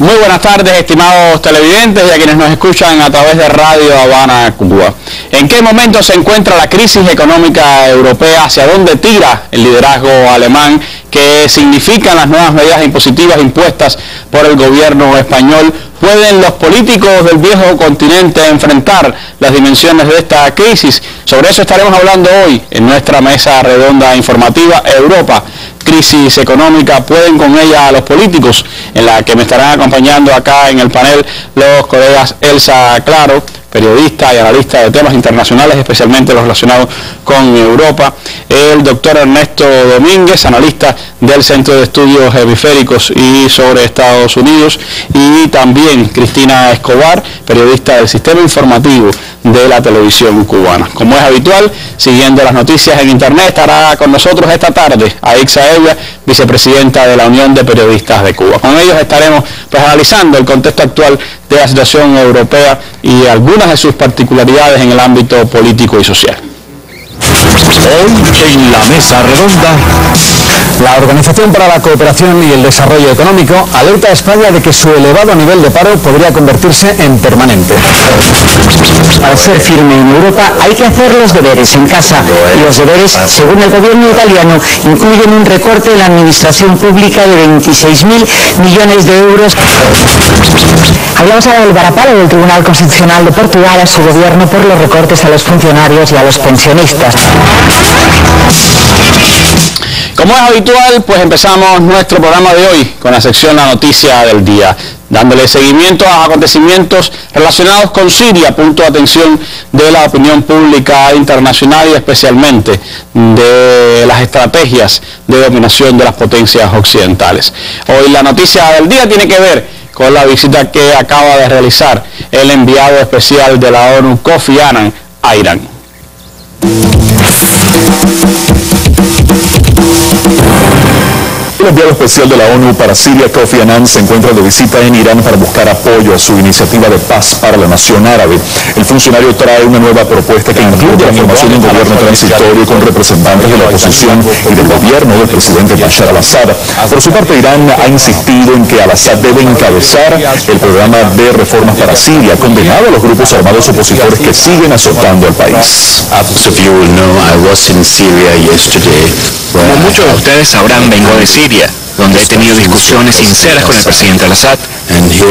Muy buenas tardes, estimados televidentes y a quienes nos escuchan a través de Radio Habana, Cuba. ¿En qué momento se encuentra la crisis económica europea? ¿Hacia dónde tira el liderazgo alemán? ¿Qué significan las nuevas medidas impositivas impuestas por el gobierno español? ¿Pueden los políticos del viejo continente enfrentar las dimensiones de esta crisis? Sobre eso estaremos hablando hoy en nuestra mesa redonda informativa Europa. Crisis económica, ¿pueden con ella los políticos? En la que me estarán acompañando acá en el panel los colegas Elsa Claro, periodista y analista de temas internacionales, especialmente los relacionados con Europa, el doctor Ernesto Domínguez, analista del Centro de Estudios Hemisféricos y sobre Estados Unidos, y también Cristina Escobar, periodista del Sistema Informativo de la Televisión Cubana. Como es habitual, siguiendo las noticias en Internet, estará con nosotros esta tarde Aixa Evia, vicepresidenta de la Unión de Periodistas de Cuba. Con ellos estaremos analizando el contexto actual de la situación europea y algunas de sus particularidades en el ámbito político y social. Hoy en la mesa redonda, la Organización para la Cooperación y el Desarrollo Económico alerta a España de que su elevado nivel de paro podría convertirse en permanente. Para ser firme en Europa hay que hacer los deberes en casa, y los deberes, según el gobierno italiano, incluyen un recorte en la administración pública de 26.000 millones de euros. Hablamos ahora del varapalo del Tribunal Constitucional de Portugal a su gobierno por los recortes a los funcionarios y a los pensionistas. Como es habitual, pues empezamos nuestro programa de hoy con la sección La Noticia del Día, dándole seguimiento a acontecimientos relacionados con Siria, punto de atención de la opinión pública internacional y especialmente de las estrategias de dominación de las potencias occidentales. Hoy la noticia del día tiene que ver con la visita que acaba de realizar el enviado especial de la ONU, Kofi Annan, a Irán. El enviado especial de la ONU para Siria, Kofi Annan, se encuentra de visita en Irán para buscar apoyo a su iniciativa de paz para la nación árabe. El funcionario trae una nueva propuesta que incluye la formación de un gobierno transitorio con representantes de la oposición y del gobierno del presidente Bashar al-Assad. Por su parte, Irán ha insistido en que al-Assad debe encabezar el programa de reformas para Siria, condenado a los grupos armados opositores que siguen azotando al país. Como muchos de ustedes sabrán, vengo de Siria, donde he tenido discusiones sinceras con el presidente al-Assad. Y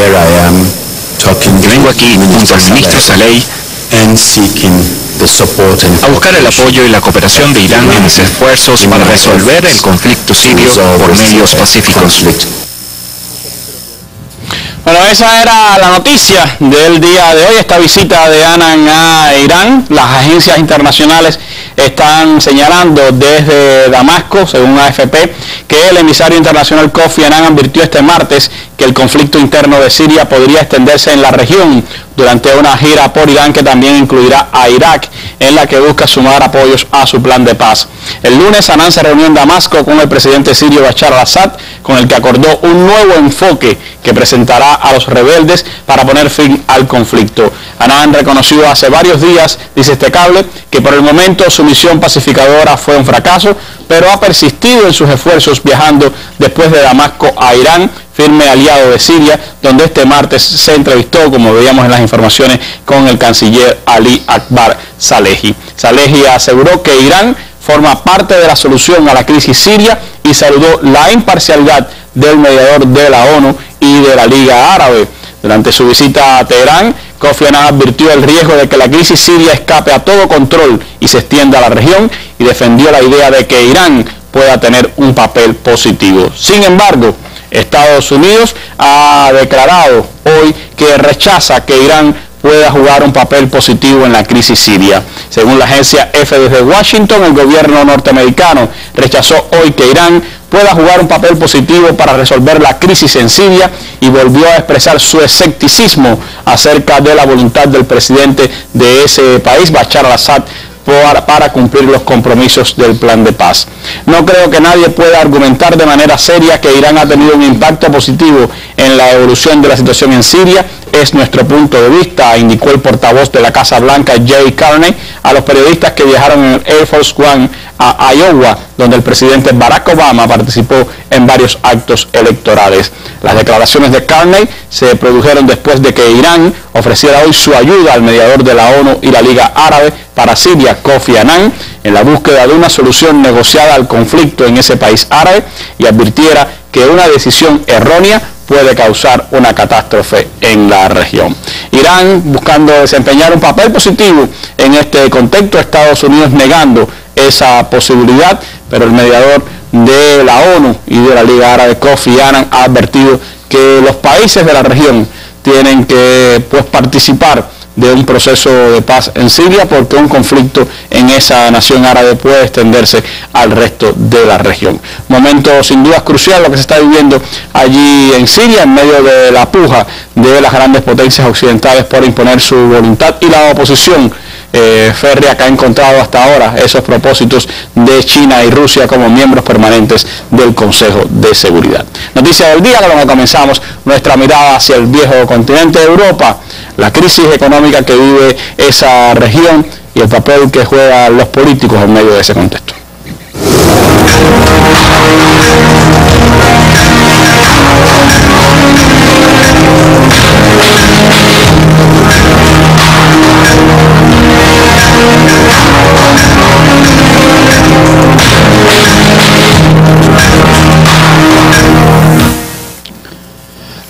vengo aquí, junto al ministro Saleh, a buscar el apoyo y la cooperación de Irán en mis esfuerzos para resolver el conflicto sirio por medios pacíficos. Bueno, esa era la noticia del día de hoy, esta visita de Annan a Irán. Las agencias internacionales están señalando desde Damasco, según AFP, que el emisario internacional Kofi Annan advirtió este martes que el conflicto interno de Siria podría extenderse en la región durante una gira por Irán que también incluirá a Irak, en la que busca sumar apoyos a su plan de paz. El lunes, Annan se reunió en Damasco con el presidente sirio Bashar al-Assad, con el que acordó un nuevo enfoque que presentará a los rebeldes para poner fin al conflicto. Annan reconoció hace varios días, dice este cable, que por el momento su misión pacificadora fue un fracaso, pero ha persistido en sus esfuerzos viajando después de Damasco a Irán, firme aliado de Siria, donde este martes se entrevistó, como veíamos en las informaciones, con el canciller Ali Akbar Salehi. Salehi aseguró que Irán forma parte de la solución a la crisis siria y saludó la imparcialidad del mediador de la ONU y de la Liga Árabe. Durante su visita a Teherán, Kofi Annan advirtió el riesgo de que la crisis siria escape a todo control y se extienda a la región, y defendió la idea de que Irán pueda tener un papel positivo. Sin embargo, Estados Unidos ha declarado hoy que rechaza que Irán pueda jugar un papel positivo en la crisis siria. Según la agencia EFE desde Washington, el gobierno norteamericano rechazó hoy que Irán pueda jugar un papel positivo para resolver la crisis en Siria y volvió a expresar su escepticismo acerca de la voluntad del presidente de ese país, Bashar al-Assad, para cumplir los compromisos del plan de paz. No creo que nadie pueda argumentar de manera seria que Irán ha tenido un impacto positivo en la evolución de la situación en Siria. es nuestro punto de vista, indicó el portavoz de la Casa Blanca, Jay Carney, a los periodistas que viajaron en el Air Force One a Iowa, donde el presidente Barack Obama participó en varios actos electorales. Las declaraciones de Carney se produjeron después de que Irán ofreciera hoy su ayuda al mediador de la ONU y la Liga Árabe para Siria, Kofi Annan, en la búsqueda de una solución negociada al conflicto en ese país árabe, y advirtiera que una decisión errónea puede causar una catástrofe en la región. Irán, buscando desempeñar un papel positivo en este contexto, Estados Unidos negando esa posibilidad, pero el mediador de la ONU y de la Liga Árabe, Kofi Annan, ha advertido que los países de la región tienen que participar de un proceso de paz en Siria, porque un conflicto en esa nación árabe puede extenderse al resto de la región. Momento sin dudas crucial lo que se está viviendo allí en Siria, en medio de la puja de las grandes potencias occidentales por imponer su voluntad y la oposición férrea que ha encontrado hasta ahora esos propósitos de China y Rusia como miembros permanentes del Consejo de Seguridad. Noticia del día, con lo que comenzamos nuestra mirada hacia el viejo continente de Europa, la crisis económica que vive esa región y el papel que juegan los políticos en medio de ese contexto.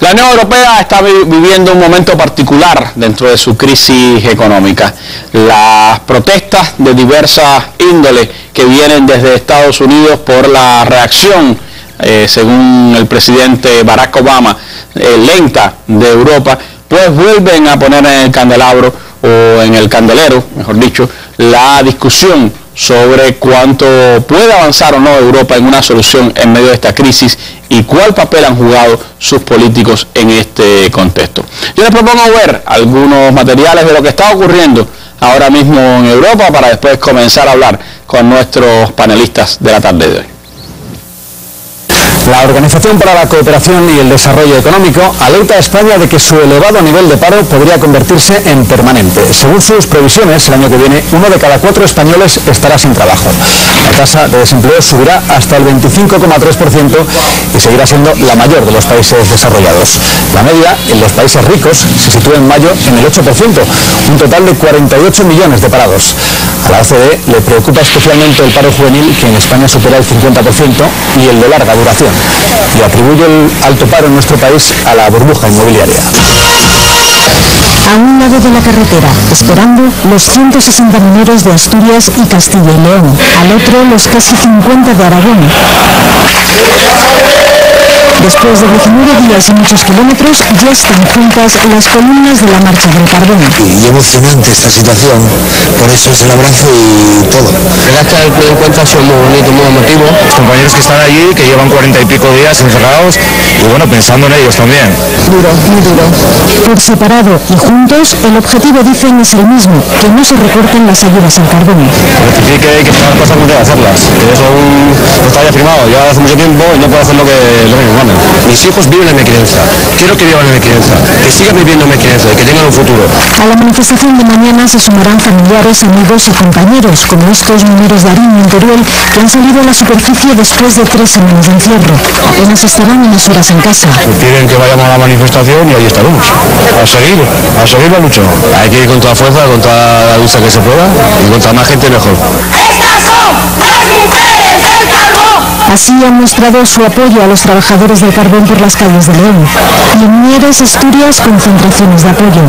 La Unión Europea está viviendo un momento particular dentro de su crisis económica. Las protestas de diversas índoles que vienen desde Estados Unidos por la reacción, según el presidente Barack Obama, lenta de Europa, pues vuelven a poner en el candelabro, o en el candelero, mejor dicho, la discusión sobre cuánto puede avanzar o no Europa en una solución en medio de esta crisis y cuál papel han jugado sus políticos en este contexto. Yo les propongo ver algunos materiales de lo que está ocurriendo ahora mismo en Europa para después comenzar a hablar con nuestros panelistas de la tarde de hoy. La Organización para la Cooperación y el Desarrollo Económico alerta a España de que su elevado nivel de paro podría convertirse en permanente. Según sus previsiones, el año que viene, 1 de cada 4 españoles estará sin trabajo. La tasa de desempleo subirá hasta el 25,3% y seguirá siendo la mayor de los países desarrollados. La media en los países ricos se sitúa en mayo en el 8%, un total de 48 millones de parados. A la OCDE le preocupa especialmente el paro juvenil, que en España supera el 50%, y el de larga duración, y atribuye el alto paro en nuestro país a la burbuja inmobiliaria. A un lado de la carretera, esperando, los 160 mineros de Asturias y Castilla y León. Al otro, los casi 50 de Aragón. Después de 19 días y muchos kilómetros, ya están juntas las columnas de la marcha del carbón. Y emocionante esta situación, por eso es el abrazo y todo. El acta del encuentro ha sido muy bonito, muy emotivo. Los compañeros que están allí, que llevan 40 y pico días encerrados, y bueno, pensando en ellos también. Duro, muy duro. Por separado y juntos, el objetivo, dicen, es el mismo, que no se recorten las ayudas al carbón. Sí, que hay que hacer las cosas, no hay que hacerlas, que eso no está ya firmado, ya hace mucho tiempo y no puedo hacer lo que me manda. Mis hijos viven en Mequinenza, quiero que vivan en Mequinenza, que sigan viviendo en Mequinenza y que tengan un futuro. A la manifestación de mañana se sumarán familiares, amigos y compañeros, como estos mineros de Ariño, en Teruel, que han salido a la superficie después de 3 semanas de encierro. Apenas estarán unas horas en casa. Piden que vayamos a la manifestación y ahí estaremos. A seguir la lucha. Hay que ir con toda fuerza, con toda la lucha que se pueda y contra más gente mejor. ¡Estas son las mujeres del carbón! Así han mostrado su apoyo a los trabajadores del carbón por las calles de León. Y en Mieres, Asturias, concentraciones de apoyo.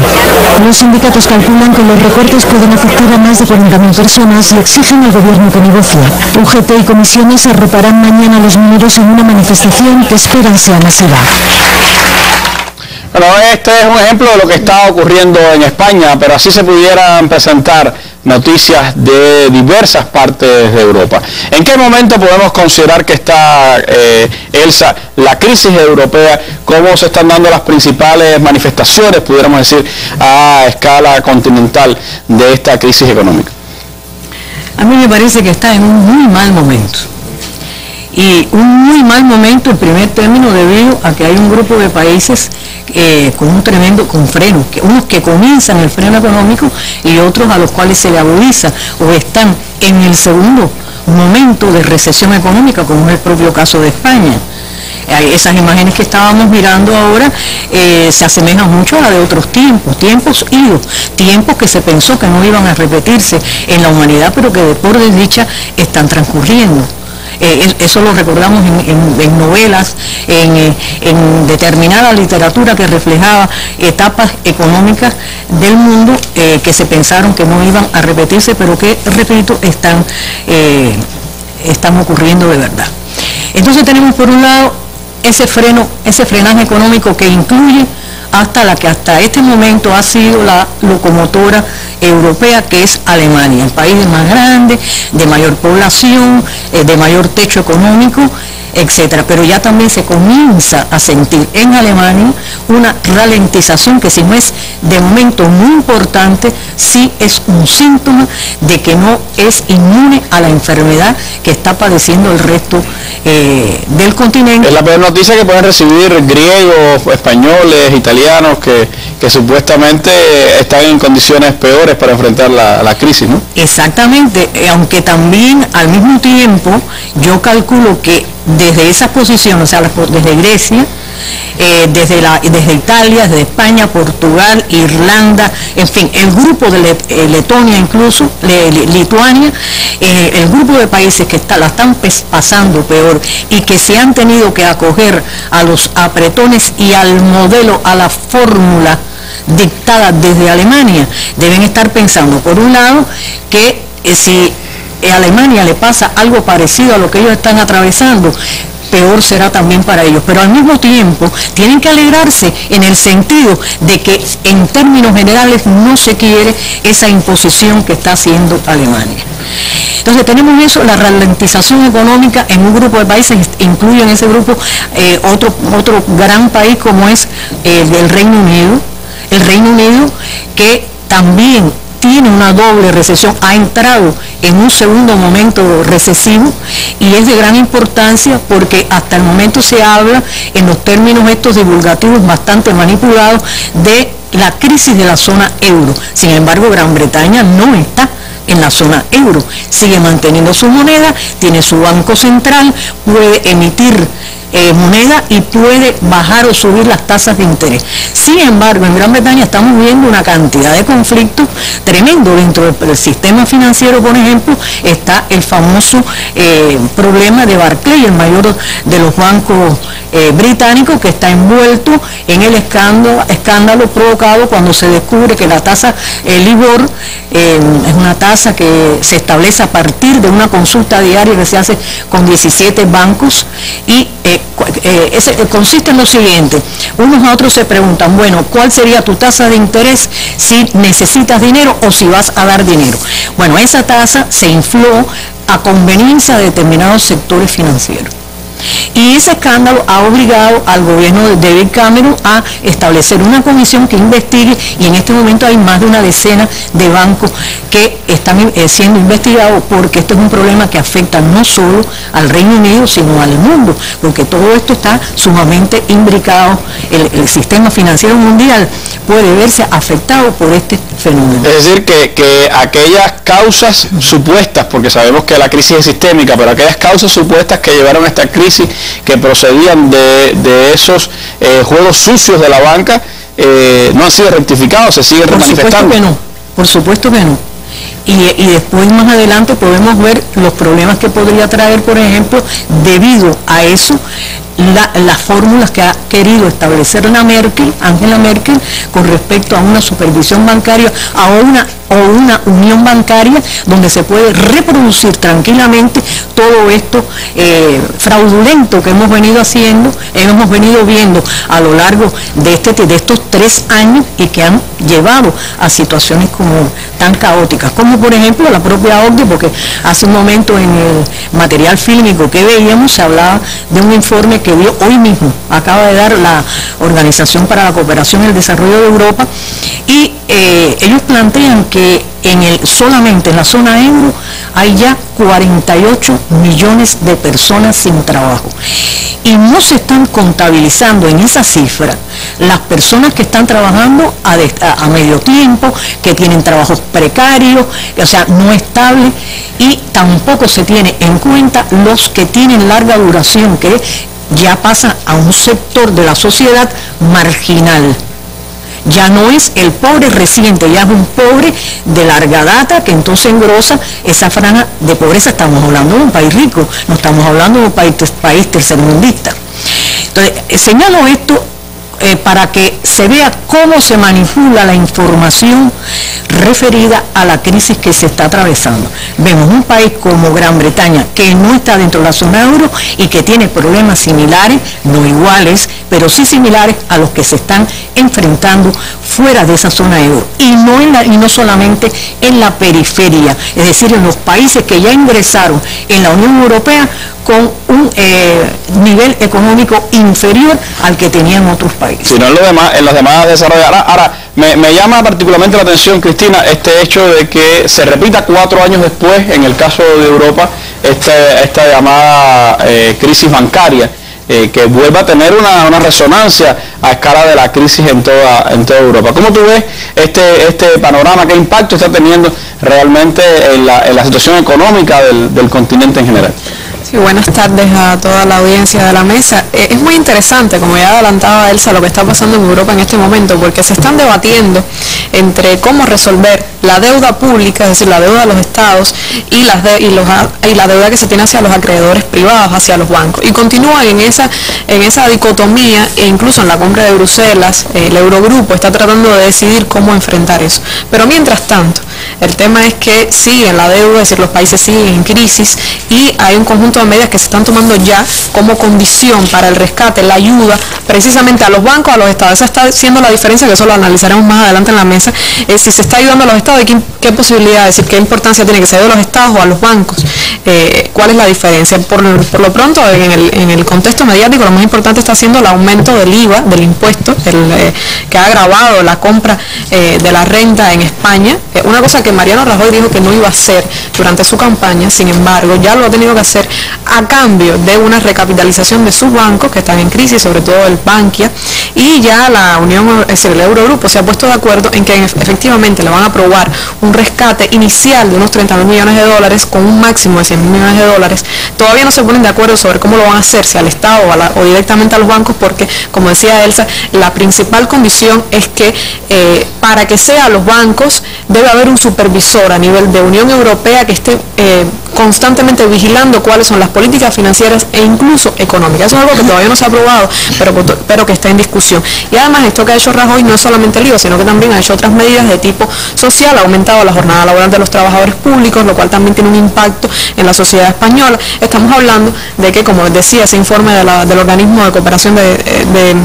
Los sindicatos calculan que los recortes pueden afectar a más de 40.000 personas y exigen al gobierno que negocie. UGT y comisiones arroparán mañana a los mineros en una manifestación que esperan sea masiva. Bueno, este es un ejemplo de lo que está ocurriendo en España, pero así se pudieran presentar noticias de diversas partes de Europa. ¿En qué momento podemos considerar que está, Elsa, la crisis europea? ¿Cómo se están dando las principales manifestaciones, pudiéramos decir, a escala continental de esta crisis económica? A mí me parece que está en un muy mal momento. y un muy mal momento en primer término debido a que hay un grupo de países con un tremendo freno, unos que comienzan el freno económico y otros a los cuales se le agudiza o están en el segundo momento de recesión económica, como es el propio caso de España. Esas imágenes que estábamos mirando ahora se asemejan mucho a la de otros tiempos idos, tiempos que se pensó que no iban a repetirse en la humanidad, pero que por desdicha están transcurriendo. Eso lo recordamos en novelas, en determinada literatura que reflejaba etapas económicas del mundo que se pensaron que no iban a repetirse, pero que, repito, están ocurriendo de verdad. Entonces tenemos por un lado ese frenaje económico que incluye hasta la que hasta este momento ha sido la locomotora europea, que es Alemania, el país más grande, de mayor población, de mayor techo económico, etcétera. Pero ya también se comienza a sentir en Alemania una ralentización que, si no es de momento muy importante, sí es un síntoma de que no es inmune a la enfermedad que está padeciendo el resto del continente. Es la peor noticia que pueden recibir griegos, españoles, italianos que supuestamente están en condiciones peores para enfrentar la crisis, ¿no? Exactamente, aunque también al mismo tiempo yo calculo que desde esas posiciones, o sea, desde Grecia, desde Italia, desde España, Portugal, Irlanda, en fin, el grupo de Letonia, incluso Lituania, el grupo de países que la están pasando peor y que se han tenido que acoger a los apretones y al modelo, a la fórmula dictada desde Alemania, deben estar pensando, por un lado, que si a Alemania le pasa algo parecido a lo que ellos están atravesando, peor será también para ellos, pero al mismo tiempo tienen que alegrarse en el sentido de que en términos generales no se quiere esa imposición que está haciendo Alemania. Entonces tenemos eso, la ralentización económica en un grupo de países, incluye en ese grupo otro gran país como es el Reino Unido, que también tiene una doble recesión, ha entrado en un segundo momento recesivo, y es de gran importancia porque hasta el momento se habla, en los términos estos divulgativos bastante manipulados, de la crisis de la zona euro. Sin embargo, Gran Bretaña no está en la zona euro, sigue manteniendo su moneda, tiene su banco central, puede emitir moneda y puede bajar o subir las tasas de interés. Sin embargo, en Gran Bretaña estamos viendo una cantidad de conflictos tremendo. Dentro del sistema financiero, por ejemplo, está el famoso problema de Barclays, el mayor de los bancos británicos, que está envuelto en el escándalo provocado cuando se descubre que la tasa LIBOR es una tasa que se establece a partir de una consulta diaria que se hace con 17 bancos, y consiste en lo siguiente: unos a otros se preguntan, bueno, ¿cuál sería tu tasa de interés si necesitas dinero o si vas a dar dinero? Bueno, esa tasa se infló a conveniencia de determinados sectores financieros. Y ese escándalo ha obligado al gobierno de David Cameron a establecer una comisión que investigue, y en este momento hay más de una decena de bancos que están siendo investigados, porque esto es un problema que afecta no solo al Reino Unido, sino al mundo, porque todo esto está sumamente imbricado. El sistema financiero mundial puede verse afectado por este fenómeno. Es decir, que aquellas causas supuestas, porque sabemos que la crisis es sistémica, pero aquellas causas supuestas que llevaron a esta crisis, que procedían de esos juegos sucios de la banca, no han sido rectificados, se siguen manifestando. Por supuesto que no. Y después, más adelante, podemos ver los problemas que podría traer, por ejemplo, debido a eso, las fórmulas que ha querido establecer Angela Merkel, con respecto a una supervisión bancaria, o una unión bancaria donde se puede reproducir tranquilamente todo esto fraudulento que hemos venido viendo a lo largo de estos 3 años, y que han llevado a situaciones como tan caóticas, como por ejemplo la propia OCDE, porque hace un momento en el material fílmico que veíamos se hablaba de un informe que dio hoy mismo, acaba de dar la Organización para la Cooperación y el Desarrollo de Europa, y ellos plantean que solamente en la zona euro hay ya 48 millones de personas sin trabajo. Y no se están contabilizando en esa cifra las personas que están trabajando a medio tiempo, que tienen trabajos precarios, o sea, no estables, y tampoco se tiene en cuenta los que tienen larga duración, que ya pasa a un sector de la sociedad marginal. Ya no es el pobre reciente, ya es un pobre de larga data que entonces engrosa esa franja de pobreza. Estamos hablando de un país rico, no estamos hablando de un país tercermundista. Entonces, señalo esto para que se vea cómo se manipula la información referida a la crisis que se está atravesando. Vemos un país como Gran Bretaña, que no está dentro de la zona euro y que tiene problemas similares, no iguales, pero sí similares a los que se están enfrentando fuera de esa zona euro, y no solamente en la periferia, es decir, en los países que ya ingresaron en la Unión Europea con un nivel económico inferior al que tenían otros países. Sino en los demás desarrollos. Ahora me llama particularmente la atención, Cristina, este hecho de que se repita 4 años después, en el caso de Europa, esta llamada crisis bancaria, que vuelva a tener una resonancia a escala de la crisis en toda Europa. ¿Cómo tú ves este panorama? ¿Qué impacto está teniendo realmente en la situación económica del continente en general? Sí, buenas tardes a toda la audiencia de la mesa. Es muy interesante, como ya adelantaba Elsa, lo que está pasando en Europa en este momento, porque se están debatiendo entre cómo resolver la deuda pública, es decir, la deuda de los estados y la deuda que se tiene hacia los acreedores privados, hacia los bancos. Y continúan en esa dicotomía, e incluso en la cumbre de Bruselas, el Eurogrupo está tratando de decidir cómo enfrentar eso. Pero mientras tanto, el tema es que siguen la deuda, es decir, los países siguen en crisis, y hay un conjunto de medidas que se están tomando ya como condición para el rescate, la ayuda precisamente a los bancos, a los estados. Esa está siendo la diferencia, que eso lo analizaremos más adelante en la mesa, es si se está ayudando a los estados y qué posibilidad, es decir, qué importancia tiene que se ayude a los estados o a los bancos, cuál es la diferencia. Por lo pronto, en el contexto mediático, lo más importante está siendo el aumento del IVA, del impuesto, que ha agravado la compra de la renta en España, una cosa que Mariano Rajoy dijo que no iba a hacer durante su campaña. Sin embargo, ya lo ha tenido que hacer a cambio de una recapitalización de sus bancos que están en crisis, sobre todo el Bankia, y ya la Unión, es decir, el Eurogrupo se ha puesto de acuerdo en que efectivamente le van a aprobar un rescate inicial de unos 30.000 millones de dólares con un máximo de 100.000 millones de dólares. Todavía no se ponen de acuerdo sobre cómo lo van a hacer, si al Estado o directamente a los bancos, porque, como decía Elsa, la principal condición es que para que sea a los bancos debe haber un supervisor a nivel de Unión Europea que esté constantemente vigilando cuáles son las políticas financieras e incluso económicas. Eso es algo que todavía no se ha aprobado, pero que está en discusión. Y además, esto que ha hecho Rajoy no es solamente el IVA, sino que también ha hecho otras medidas de tipo social, ha aumentado la jornada laboral de los trabajadores públicos, lo cual también tiene un impacto en la sociedad española. Estamos hablando de que, como decía ese informe del Organismo de Cooperación de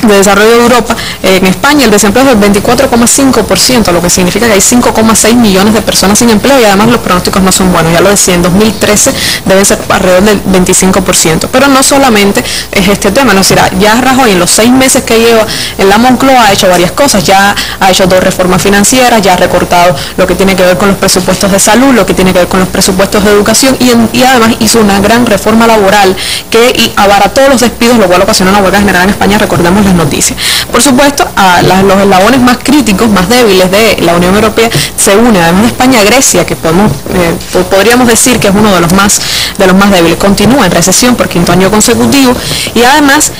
Desarrollo de Europa, en España el desempleo es del 24,5%, lo que significa que hay 5,6 millones de personas sin empleo, y además los pronósticos no son buenos. Ya lo decía, en 2013 deben ser alrededor del 25%. Pero no solamente es este tema, no será. Ya Rajoy, en los 6 meses que lleva en la Moncloa, ha hecho varias cosas. Ya ha hecho 2 reformas financieras, ya ha recortado lo que tiene que ver con los presupuestos de salud, lo que tiene que ver con los presupuestos de educación, y además hizo una gran reforma laboral que abarató los despidos, lo cual ocasionó una huelga general en España. Recordemos las noticias. Por supuesto, a los eslabones más críticos, más débiles de la Unión Europea se une, además de España, Grecia, que podríamos decir que es uno de los más débiles. Continúa en recesión por 5º año consecutivo, y además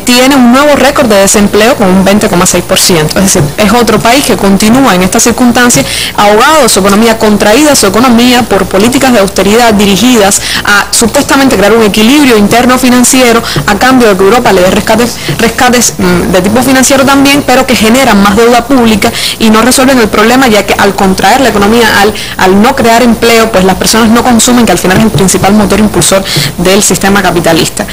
tiene un nuevo récord de desempleo con un 20,6%. Es decir, es otro país que continúa en estas circunstancias ahogado de su economía, contraída su economía por políticas de austeridad dirigidas a supuestamente crear un equilibrio interno financiero a cambio de que Europa le dé rescates de tipo financiero también, pero que generan más deuda pública y no resuelven el problema, ya que al contraer la economía, al no crear empleo, pues las personas no consumen, que al final es el principal motor impulsor del sistema capitalista.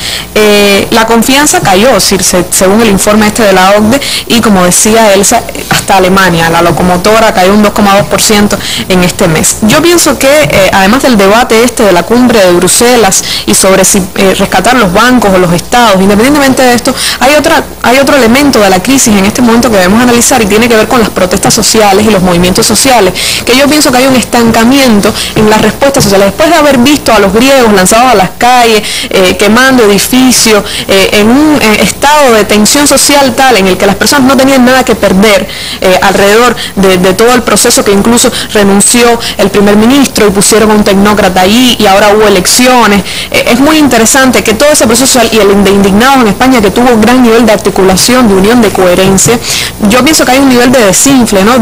La confianza cayó, según el informe de la OCDE, y como decía Elsa, hasta Alemania, la locomotora, cayó un 2,2% en este mes. Yo pienso que además del debate de la cumbre de Bruselas y sobre si rescatar los bancos o los estados, independientemente de esto, hay hay otro elemento de la crisis en este momento que debemos analizar y tiene que ver con las protestas sociales y los movimientos sociales, que yo pienso que hay un estancamiento en las respuestas sociales. Después de haber visto a los griegos lanzados a las calles, quemando edificios, en un estado de tensión social tal en el que las personas no tenían nada que perder alrededor de todo el proceso, que incluso renunció el primer ministro y pusieron a un tecnócrata ahí y ahora hubo elecciones. Es muy interesante que todo ese proceso social y el de indignados en España, que tuvo un gran nivel de articulación, de unión, de coherencia, yo pienso que hay un nivel de desinfle, ¿no?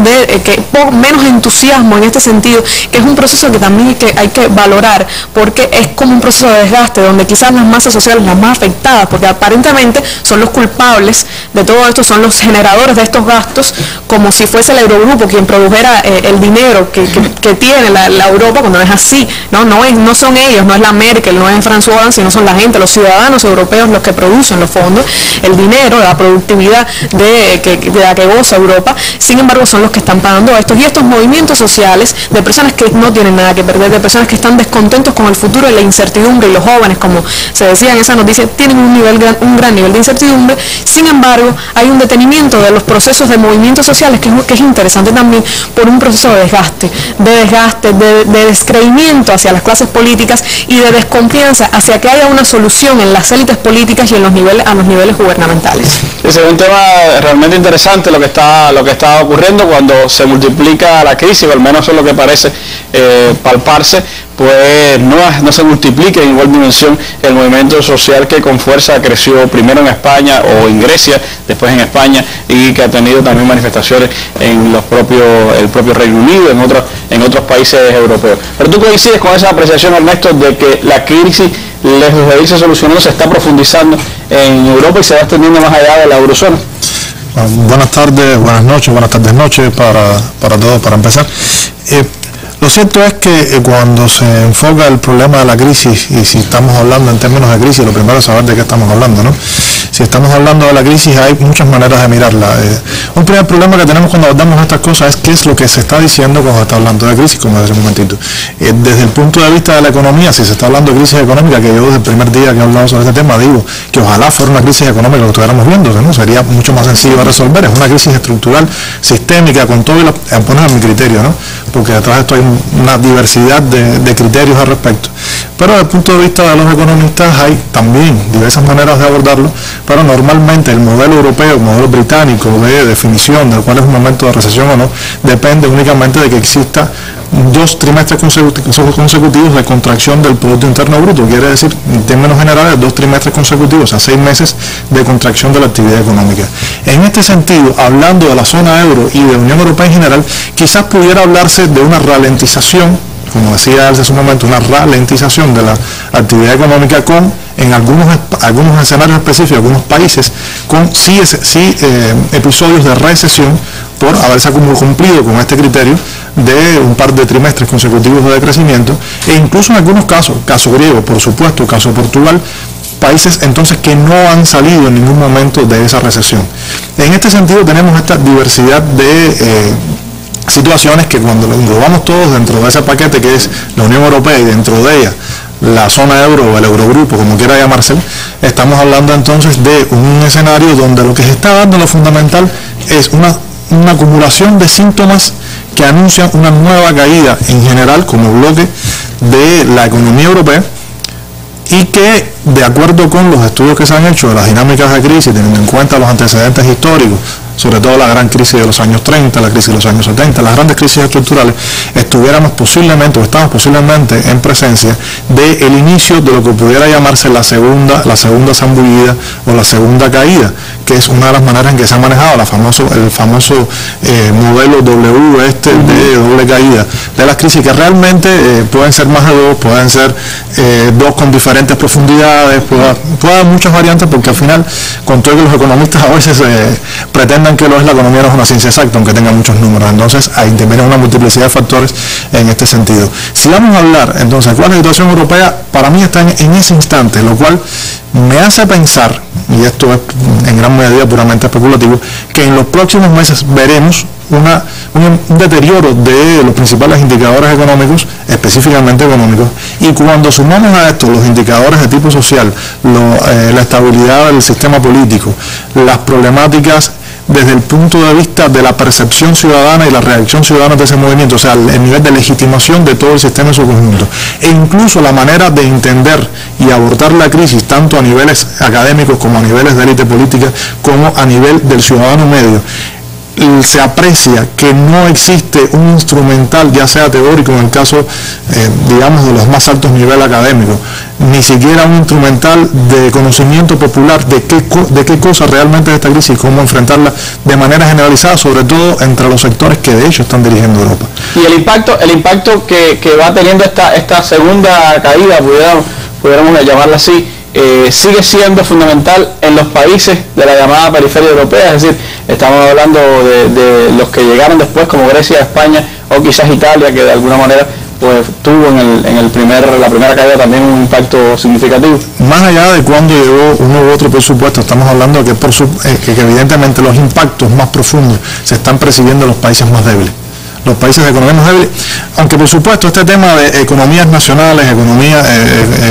Menos entusiasmo en este sentido, que es un proceso que también hay que valorar, porque es como un proceso de desgaste, donde quizás las masas sociales, las más afectadas, porque aparentemente son los culpables de todo esto, son los generadores de estos gastos, como si fuese el Eurogrupo quien produjera el dinero que tiene la Europa, cuando no es así, no son ellos, no es la Merkel, no es François Hollande, sino son la gente, los ciudadanos europeos los que producen los fondos, el dinero, la productividad de la que goza Europa. Sin embargo, son los que están pagando esto, y estos movimientos sociales de personas que no tienen nada que perder, de personas que están descontentos con el futuro y la incertidumbre, y los jóvenes, como se decía en esa noticia, tienen un gran nivel de incertidumbre. Sin embargo, hay un detenimiento de los procesos de movimientos sociales que es interesante también, por un proceso de desgaste, de descreimiento hacia las clases políticas y de desconfianza hacia que haya una solución en las élites políticas y a los niveles gubernamentales. Ese es un tema realmente interesante, lo que está ocurriendo cuando se multiplica la crisis, o al menos eso es lo que parece palparse, pues no se multiplica en igual dimensión el movimiento social que con fuerza creció primero en España o en Grecia, después en España, y que ha tenido también manifestaciones en el propio Reino Unido, en otros países europeos. Pero tú coincides con esa apreciación, Ernesto, de que la crisis, lejos de irse solucionando, se está profundizando en Europa y se va extendiendo más allá de la eurozona. Buenas tardes, buenas noches, para todos, para empezar. Lo cierto es que cuando se enfoca el problema de la crisis, y si estamos hablando en términos de crisis, lo primero es saber de qué estamos hablando, ¿no? Si estamos hablando de la crisis, hay muchas maneras de mirarla. Un primer problema que tenemos cuando abordamos estas cosas es qué es lo que se está diciendo cuando se está hablando de crisis, como hace un momentito. Desde el punto de vista de la economía, si se está hablando de crisis económica, que yo desde el primer día que he hablado sobre este tema digo que ojalá fuera una crisis económica lo que estuviéramos viendo, ¿no? Sería mucho más sencillo de resolver. Es una crisis estructural, sistémica, con todo, y poner a mi criterio, ¿no? Porque detrás de esto hay una diversidad de criterios al respecto. Pero desde el punto de vista de los economistas hay también diversas maneras de abordarlo, pero normalmente el modelo europeo, el modelo británico de definición de cuál es un momento de recesión o no, depende únicamente de que exista 2 trimestres consecutivos de contracción del Producto Interno Bruto. Quiere decir, en términos generales, 2 trimestres consecutivos, a 6 meses de contracción de la actividad económica. En este sentido, hablando de la zona euro y de la Unión Europea en general, quizás pudiera hablarse de una ralentización, como decía hace un momento, una ralentización de la actividad económica en algunos escenarios específicos, algunos países, con episodios de recesión por haberse cumplido con este criterio de un par de trimestres consecutivos de decrecimiento, e incluso en algunos casos, caso griego, por supuesto, caso Portugal, países entonces que no han salido en ningún momento de esa recesión. En este sentido tenemos esta diversidad de situaciones que cuando lo englobamos todos dentro de ese paquete que es la Unión Europea y dentro de ella la zona euro o el Eurogrupo, como quiera llamarse, estamos hablando entonces de un escenario donde lo que se está dando, lo fundamental, es una acumulación de síntomas que anuncian una nueva caída en general como bloque de la economía europea, y que, de acuerdo con los estudios que se han hecho de las dinámicas de crisis, teniendo en cuenta los antecedentes históricos, sobre todo la gran crisis de los años 30, la crisis de los años 70, las grandes crisis estructurales, estamos posiblemente en presencia del inicio de lo que pudiera llamarse la segunda zambullida o la segunda caída, que es una de las maneras en que se ha manejado el famoso modelo W de doble caída de las crisis, que realmente pueden ser más de 2, pueden ser 2 con diferentes profundidades, puede haber muchas variantes, porque al final, con todo que los economistas a veces pretendan que la economía no es una ciencia exacta, aunque tenga muchos números, entonces ahí interviene una multiplicidad de factores en este sentido. Si vamos a hablar entonces, ¿cuál es la situación europea? para mí está en ese instante, lo cual me hace pensar, y esto es en gran medida puramente especulativo, que en los próximos meses veremos un deterioro de los principales indicadores económicos, específicamente económicos, y cuando sumamos a esto los indicadores de tipo social, la estabilidad del sistema político, las problemáticas desde el punto de vista de la percepción ciudadana y la reacción ciudadana de ese movimiento, o sea, el nivel de legitimación de todo el sistema en su conjunto, e incluso la manera de entender y abordar la crisis, tanto a niveles académicos como a niveles de élite política, como a nivel del ciudadano medio, se aprecia que no existe un instrumental, ya sea teórico en el caso, digamos, de los más altos niveles académicos, ni siquiera un instrumental de conocimiento popular de qué cosa realmente es esta crisis y cómo enfrentarla de manera generalizada, sobre todo entre los sectores que de hecho están dirigiendo Europa. Y el impacto que va teniendo esta segunda caída, pudiéramos llamarla así, sigue siendo fundamental en los países de la llamada periferia europea, es decir, estamos hablando de los que llegaron después, como Grecia, España o quizás Italia, que de alguna manera pues tuvo en la primera caída también un impacto significativo. Más allá de cuando llegó uno u otro presupuesto, estamos hablando que evidentemente los impactos más profundos se están percibiendo en los países más débiles, los países de economía más débiles, aunque por supuesto este tema de economías nacionales,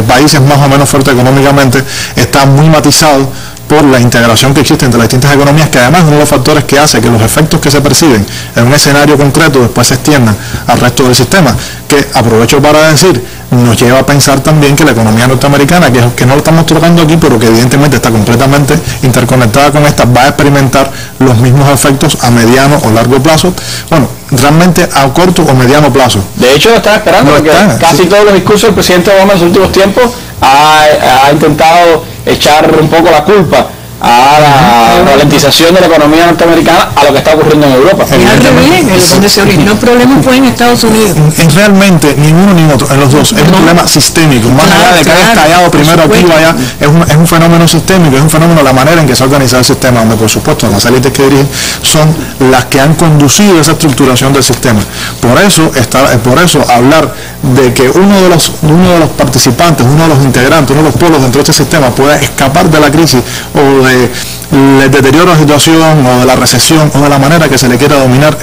países más o menos fuertes económicamente, está muy matizado por la integración que existe entre las distintas economías, que además es uno de los factores que hace que los efectos que se perciben en un escenario concreto después se extiendan al resto del sistema, que aprovecho para decir, nos lleva a pensar también que la economía norteamericana, que no lo estamos tratando aquí, pero que evidentemente está completamente interconectada con esta, va a experimentar los mismos efectos a mediano o largo plazo, bueno, realmente a corto o mediano plazo. De hecho lo estaba esperando, porque casi todos los discursos del presidente Obama en los últimos tiempos ha intentado echar un poco la culpa a la ralentización de la economía norteamericana a lo que está ocurriendo en Europa. Y al revés, donde se originó el problema fue en Estados Unidos. Realmente ni uno ni otro, en los dos, es un problema sistémico, más allá de que haya estallado primero aquí o allá, es un fenómeno sistémico, es un fenómeno la manera en que se ha organizado el sistema, donde por supuesto las élites que dirigen son las que han conducido esa estructuración del sistema. Por eso hablar de que uno de los participantes, uno de los integrantes, uno de los polos dentro de este sistema pueda escapar de la crisis o del deterioro de la situación o de la recesión o de la manera que se le quiera denominar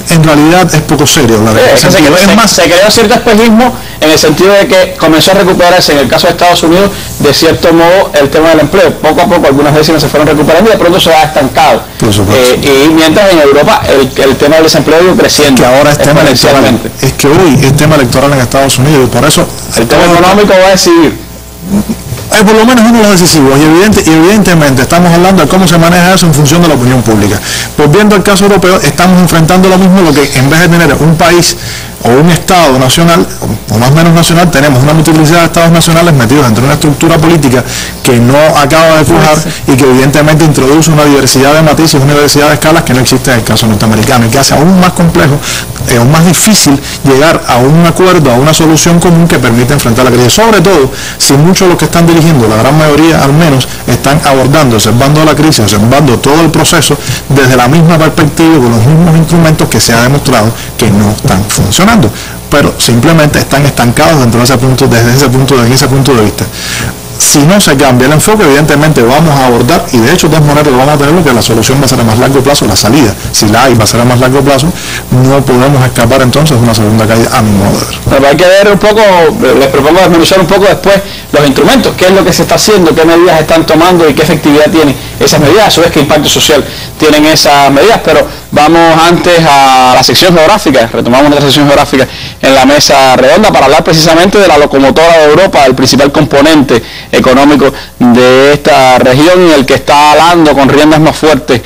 en realidad es poco serio. Se creó cierto espejismo en el sentido de que comenzó a recuperarse en el caso de Estados Unidos de cierto modo el tema del empleo. Poco a poco algunas décimas se fueron recuperando y de pronto se ha estancado. Y mientras en Europa el tema del desempleo ha ido creciendo. Que ahora es tema electoral. Es que hoy es tema electoral en Estados Unidos y por eso el tema económico va a decidir. Por lo menos uno de los decisivos y evidentemente estamos hablando de cómo se maneja eso en función de la opinión pública. Pues viendo el caso europeo, estamos enfrentando lo mismo, lo que en vez de tener un país o un Estado nacional, o más o menos nacional, tenemos una multiplicidad de Estados nacionales metidos dentro de una estructura política que no acaba de cuajar y que evidentemente introduce una diversidad de matices, una diversidad de escalas que no existe en el caso norteamericano y que hace aún más complejo, aún más difícil llegar a un acuerdo, a una solución común que permita enfrentar la crisis. Sobre todo, si muchos de los que están dirigiendo, la gran mayoría al menos, están observando la crisis, observando todo el proceso desde la misma perspectiva, con los mismos instrumentos que se ha demostrado que no están funcionando, pero simplemente están estancados dentro de ese punto, desde ese punto de vista. Si no se cambia el enfoque, evidentemente vamos a abordar, y de hecho de todas maneras lo vamos a tener, que la solución va a ser a más largo plazo, la salida, si la hay, va a ser a más largo plazo, no podemos escapar entonces de una segunda caída a mi modo de ver. Pero hay que ver un poco, les propongo desmenuzar un poco después los instrumentos, qué es lo que se está haciendo, qué medidas están tomando y qué efectividad tienen esas medidas, a su vez qué impacto social tienen esas medidas, pero vamos antes a la sección geográfica, retomamos nuestra sección geográfica en la mesa redonda para hablar precisamente de la locomotora de Europa, el principal componente económico de esta región y el que está alando con riendas más fuertes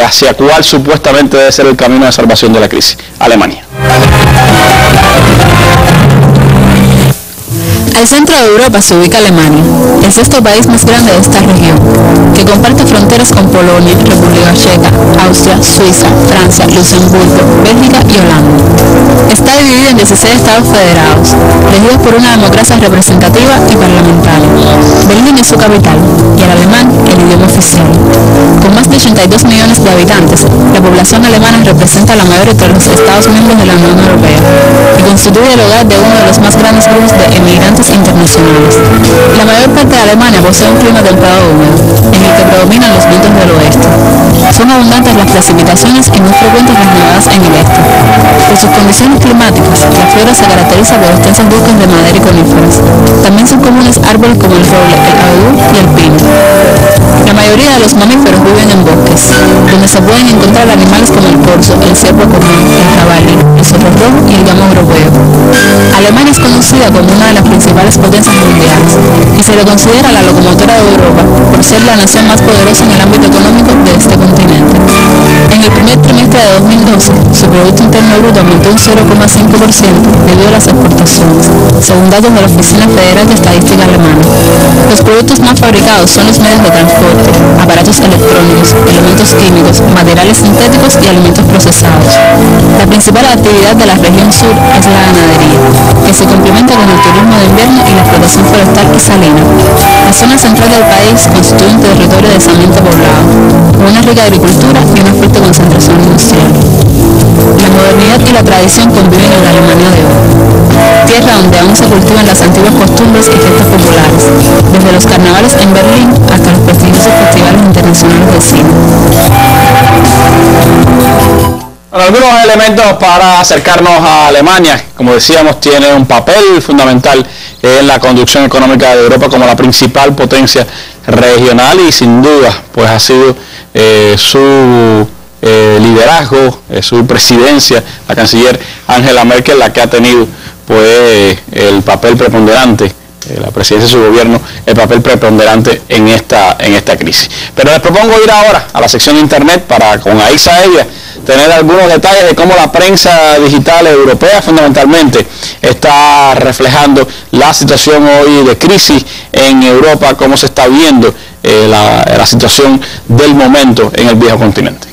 hacia cuál supuestamente debe ser el camino de salvación de la crisis, Alemania. Al centro de Europa se ubica Alemania, el sexto país más grande de esta región, que comparte fronteras con Polonia, República Checa, Austria, Suiza, Francia, Luxemburgo, Bélgica y Holanda. Esta Está dividida en 16 estados federados, regidos por una democracia representativa y parlamentaria. Berlín es su capital y el alemán el idioma oficial. Con más de 82 millones de habitantes, la población alemana representa la mayor entre los Estados miembros de la Unión Europea y constituye el hogar de uno de los más grandes grupos de emigrantes internacionales. La mayor parte de Alemania posee un clima templado húmedo, en el que predominan los vientos del oeste. Son abundantes las precipitaciones y muy frecuentes las nevadas en el este. Por sus condiciones climáticas, la flora se caracteriza por extensos bosques de madera y coníferas. También son comunes árboles como el roble, el abedul y el pino. La mayoría de los mamíferos viven en bosques, donde se pueden encontrar animales como el corzo, el ciervo común, el jabalí, el zorro rojo y el gamo europeo. Alemania es conocida como una de las principales potencias mundiales y se le considera la locomotora de Europa por ser la nación más poderosa en el ámbito económico de este continente. En el primer trimestre de 2012, su Producto Interno Bruto aumentó un 0,5% debido a las exportaciones, según datos de la Oficina Federal de Estadística Alemana. Los productos más fabricados son los medios de transporte, aparatos electrónicos, elementos químicos, materiales sintéticos y alimentos procesados. La principal actividad de la región sur es la ganadería, que se complementa con el turismo de invierno y la explotación forestal y salina. La zona central del país constituye un territorio densamente poblado, con una rica agricultura y una fuerte concentración industrial. La modernidad y la tradición conviven en la Alemania de hoy, tierra donde aún se cultivan las antiguas costumbres y fiestas populares, desde los carnavales en Berlín hasta los prestigiosos festivales internacionales de cine. Algunos elementos para acercarnos a Alemania, como decíamos, tiene un papel fundamental en la conducción económica de Europa como la principal potencia regional y sin duda pues ha sido su liderazgo, su presidencia, la canciller Angela Merkel, la que ha tenido pues el papel preponderante, la presidencia de su gobierno, el papel preponderante en esta crisis. Pero les propongo ir ahora a la sección de internet para con Aiza Evia tener algunos detalles de cómo la prensa digital europea fundamentalmente está reflejando la situación hoy de crisis en Europa, cómo se está viendo la situación del momento en el viejo continente.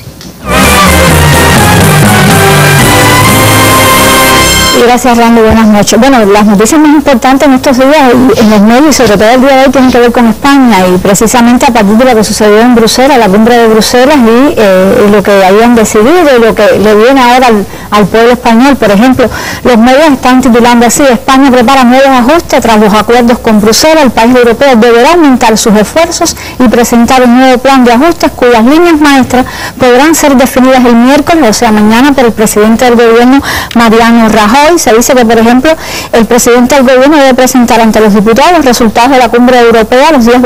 Gracias, Randy, buenas noches. Bueno, las noticias más importantes en estos días en los medios y sobre todo el día de hoy tienen que ver con España y precisamente a partir de lo que sucedió en Bruselas, la cumbre de Bruselas y lo que habían decidido y lo que le viene ahora al pueblo español. Por ejemplo, los medios están titulando así: España prepara nuevos ajustes tras los acuerdos con Bruselas. El país europeo deberá aumentar sus esfuerzos y presentar un nuevo plan de ajustes cuyas líneas maestras podrán ser definidas el miércoles, o sea mañana, por el presidente del gobierno, Mariano Rajoy. Se dice que, por ejemplo, el presidente del gobierno debe presentar ante los diputados los resultados de la cumbre europea, los días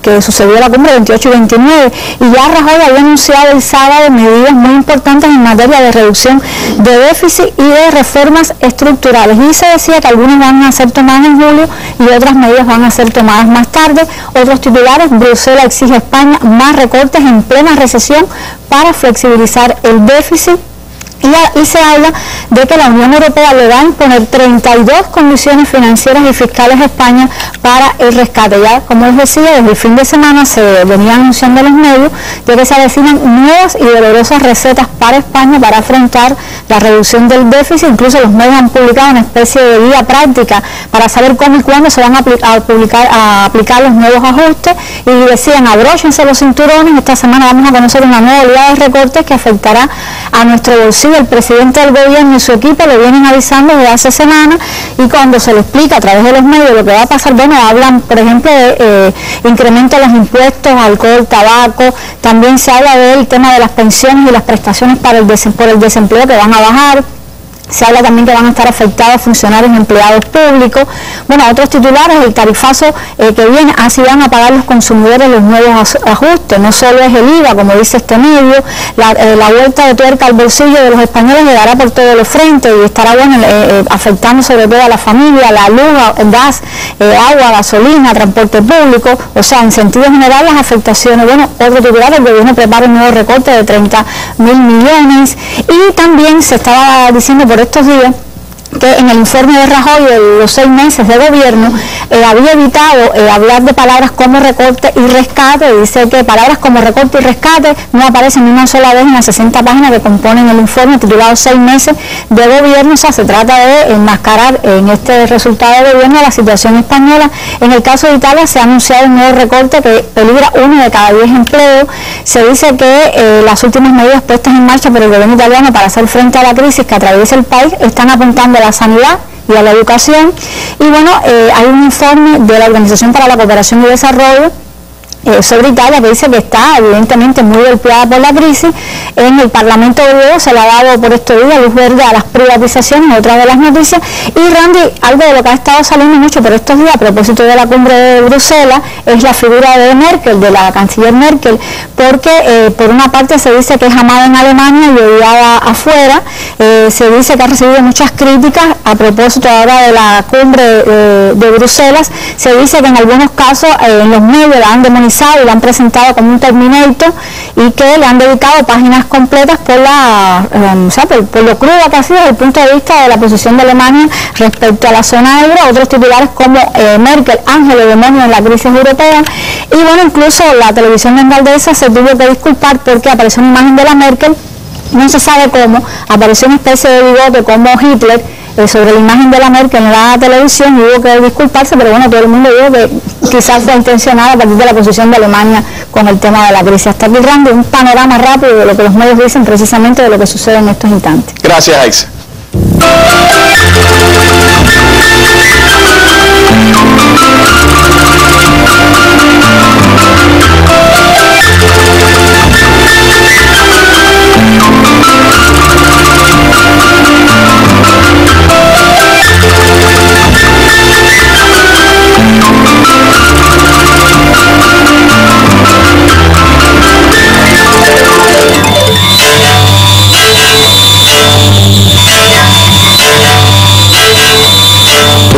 que sucedió la cumbre 28 y 29, y ya Rajoy había anunciado el sábado medidas muy importantes en materia de reducción de déficit y de reformas estructurales, y se decía que algunas van a ser tomadas en julio y otras medidas van a ser tomadas más tarde. Otros titulares: Bruselas exige a España más recortes en plena recesión para flexibilizar el déficit. Y se habla de que la Unión Europea le va a imponer 32 condiciones financieras y fiscales a España para el rescate. Ya, como les decía, desde el fin de semana se venía anunciando en los medios de que se avecinan nuevas y dolorosas recetas para España para afrontar la reducción del déficit. Incluso los medios han publicado una especie de guía práctica para saber cómo y cuándo se van a aplicar los nuevos ajustes, y decían: abróchense los cinturones, esta semana vamos a conocer una nueva oleada de recortes que afectará a nuestro bolsillo. El presidente del gobierno y su equipo lo vienen avisando desde hace semanas, y cuando se le explica a través de los medios lo que va a pasar, bueno, hablan por ejemplo de incremento de los impuestos, alcohol, tabaco. También se habla del tema de las pensiones y las prestaciones por el desempleo que van a bajar. Se habla también que van a estar afectados funcionarios y empleados públicos. Bueno, otros titulares: el tarifazo que viene, así van a pagar los consumidores los nuevos ajustes. No solo es el IVA, como dice este medio, la vuelta de tuerca al bolsillo de los españoles le dará por todos los frentes y estará afectando sobre todo a la familia, la luz, el gas, agua, gasolina, transporte público. O sea, en sentido general las afectaciones. Bueno, otro titular: el gobierno prepara un nuevo recorte de 30.000 millones. Y también se estaba diciendo por estos días que en el informe de Rajoy de los 6 meses de gobierno había evitado hablar de palabras como recorte y rescate. Dice que palabras como recorte y rescate no aparecen ni una sola vez en las 60 páginas que componen el informe titulado 6 meses de gobierno. O sea, se trata de enmascarar en este resultado de gobierno la situación española. En el caso de Italia se ha anunciado un nuevo recorte que peligra 1 de cada 10 empleos. Se dice que las últimas medidas puestas en marcha por el gobierno italiano para hacer frente a la crisis que atraviesa el país están apuntando a la sanidad y a la educación. Y bueno, hay un informe de la Organización para la Cooperación y Desarrollo sobre Italia que dice que está evidentemente muy golpeada por la crisis. En el Parlamento griego se le ha dado por estos días luz verde a las privatizaciones, otra de las noticias. Y Randy, algo de lo que ha estado saliendo mucho por estos días a propósito de la cumbre de Bruselas es la figura de Merkel, de la canciller Merkel, porque por una parte se dice que es amada en Alemania y odiada afuera. Se dice que ha recibido muchas críticas a propósito ahora de la cumbre de Bruselas. Se dice que en algunos casos en los medios la han demonizado y la han presentado como un Terminator y que le han dedicado páginas completas por por lo cruda que ha sido desde el punto de vista de la posición de Alemania respecto a la zona euro. Otros titulares como Merkel, ángel o demonio en la crisis europea. Y bueno, incluso la televisión neerlandesa se tuvo que disculpar porque apareció una imagen de la Merkel, no se sabe cómo, apareció una especie de bigote como Hitler sobre la imagen de la Merkel en la televisión y hubo que disculparse, pero bueno, todo el mundo dijo que quizás fue intencionada a partir de la posición de Alemania con el tema de la crisis. Hasta aquí, Randy, un panorama rápido de lo que los medios dicen precisamente de lo que sucede en estos instantes. Gracias, Aixa.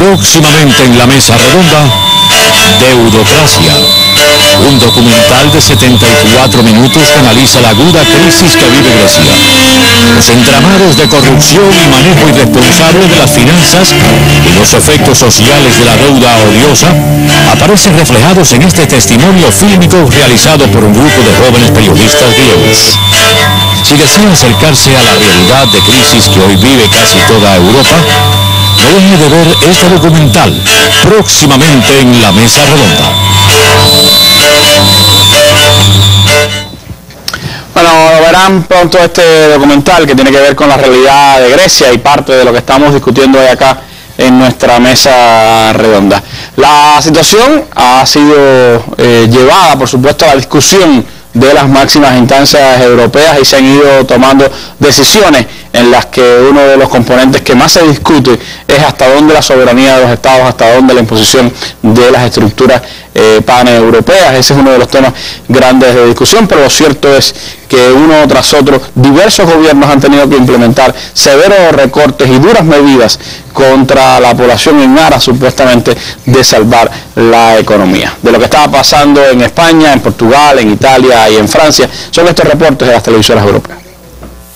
Próximamente en la mesa redonda, Deudocracia, un documental de 74 minutos que analiza la aguda crisis que vive Grecia. Los entramados de corrupción y manejo irresponsable de las finanzas y los efectos sociales de la deuda odiosa aparecen reflejados en este testimonio fílmico realizado por un grupo de jóvenes periodistas griegos. Si desea acercarse a la realidad de crisis que hoy vive casi toda Europa, no deje de ver este documental próximamente en la mesa redonda. Bueno, verán pronto este documental que tiene que ver con la realidad de Grecia y parte de lo que estamos discutiendo hoy acá en nuestra mesa redonda. La situación ha sido llevada, por supuesto, a la discusión de las máximas instancias europeas y se han ido tomando decisiones en las que uno de los componentes que más se discute es hasta dónde la soberanía de los estados, hasta dónde la imposición de las estructuras paneuropeas. Ese es uno de los temas grandes de discusión, pero lo cierto es que uno tras otro diversos gobiernos han tenido que implementar severos recortes y duras medidas contra la población en aras supuestamente de salvar la economía. De lo que estaba pasando en España, en Portugal, en Italia y en Francia son estos reportes de las televisoras europeas.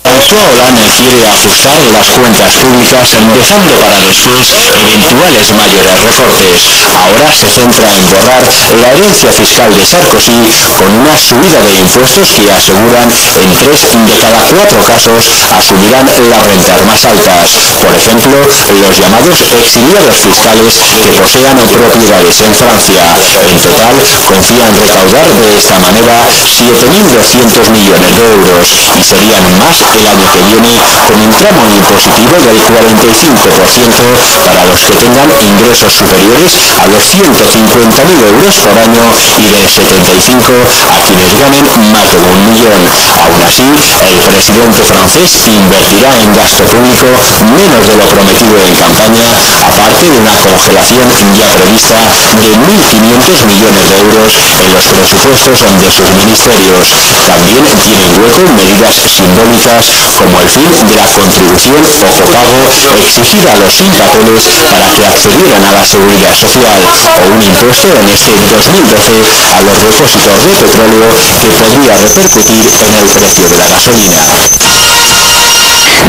François Hollande quiere ajustar las cuentas públicas dejando para después eventuales mayores recortes. Ahora se centra en borrar la herencia fiscal de Sarkozy con una subida de impuestos que aseguran en 3 de cada 4 casos asumirán las rentas más altas. Por ejemplo, los llamados exiliados fiscales que posean propiedades en Francia. En total, confían recaudar de esta manera 7.200 millones de euros y serían más el año que viene con un tramo impositivo del 45% para los que tengan ingresos superiores a los 150.000 euros por año y del 75% a quienes ganen más de 1 millón. Aún así, el presidente francés invertirá en gasto público menos de lo prometido en campaña, aparte de una congelación ya prevista de 1.500 millones de euros en los presupuestos de sus ministerios. También tienen hueco medidas simbólicas como el fin de la contribución o copago exigida a los sin papeles para que accedieran a la seguridad social o un impuesto en este 2012 a los depósitos de petróleo que podría repercutir en el precio de la gasolina.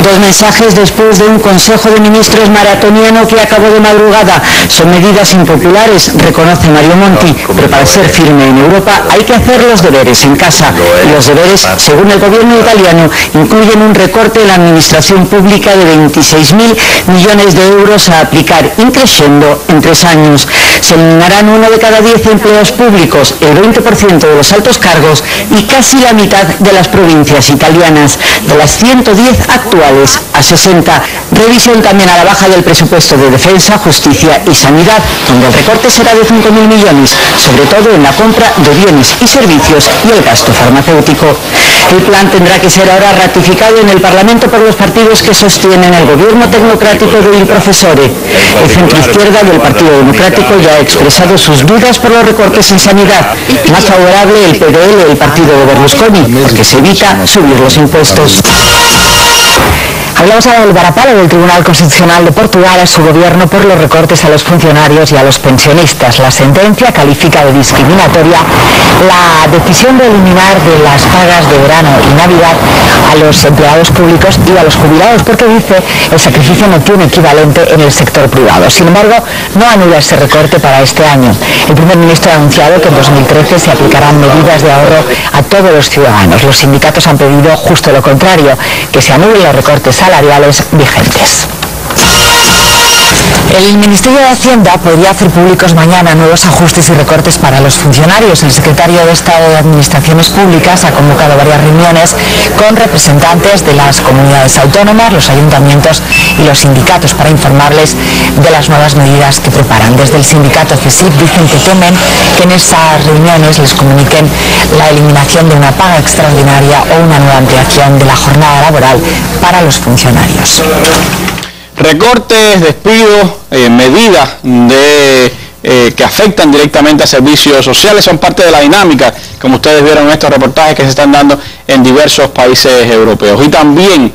Dos mensajes después de un Consejo de Ministros maratoniano que acabó de madrugada. Son medidas impopulares, reconoce Mario Monti, pero para ser firme en Europa hay que hacer los deberes en casa. Y los deberes, según el gobierno italiano, incluyen un recorte en la administración pública de 26.000 millones de euros a aplicar, increciendo en 3 años. Se eliminarán 1 de cada 10 empleos públicos, el 20% de los altos cargos y casi la mitad de las provincias italianas, de las 110 actuales a 60. Revisión también a la baja del presupuesto de defensa, justicia y sanidad, donde el recorte será de 5.000 millones, sobre todo en la compra de bienes y servicios y el gasto farmacéutico. El plan tendrá que ser ahora ratificado en el Parlamento por los partidos que sostienen el gobierno tecnocrático del profesore. El centroizquierda del Partido Democrático ya ha expresado sus dudas por los recortes en sanidad. Más favorable el PDL, el partido de Berlusconi, porque se evita subir los impuestos. Hablamos ahora del varapalo del Tribunal Constitucional de Portugal a su gobierno por los recortes a los funcionarios y a los pensionistas. La sentencia califica de discriminatoria la decisión de eliminar de las pagas de verano y Navidad a los empleados públicos y a los jubilados, porque dice el sacrificio no tiene equivalente en el sector privado. Sin embargo, no anula ese recorte para este año. El primer ministro ha anunciado que en 2013 se aplicarán medidas de ahorro a todos los ciudadanos. Los sindicatos han pedido justo lo contrario, que se anulen los recortes salariales vigentes. El Ministerio de Hacienda podría hacer públicos mañana nuevos ajustes y recortes para los funcionarios. El secretario de Estado de Administraciones Públicas ha convocado varias reuniones con representantes de las comunidades autónomas, los ayuntamientos y los sindicatos para informarles de las nuevas medidas que preparan. Desde el sindicato CESIF dicen que temen que en esas reuniones les comuniquen la eliminación de una paga extraordinaria o una nueva ampliación de la jornada laboral para los funcionarios. Recortes, despidos, medidas que afectan directamente a servicios sociales son parte de la dinámica, como ustedes vieron en estos reportajes que se están dando en diversos países europeos. Y también,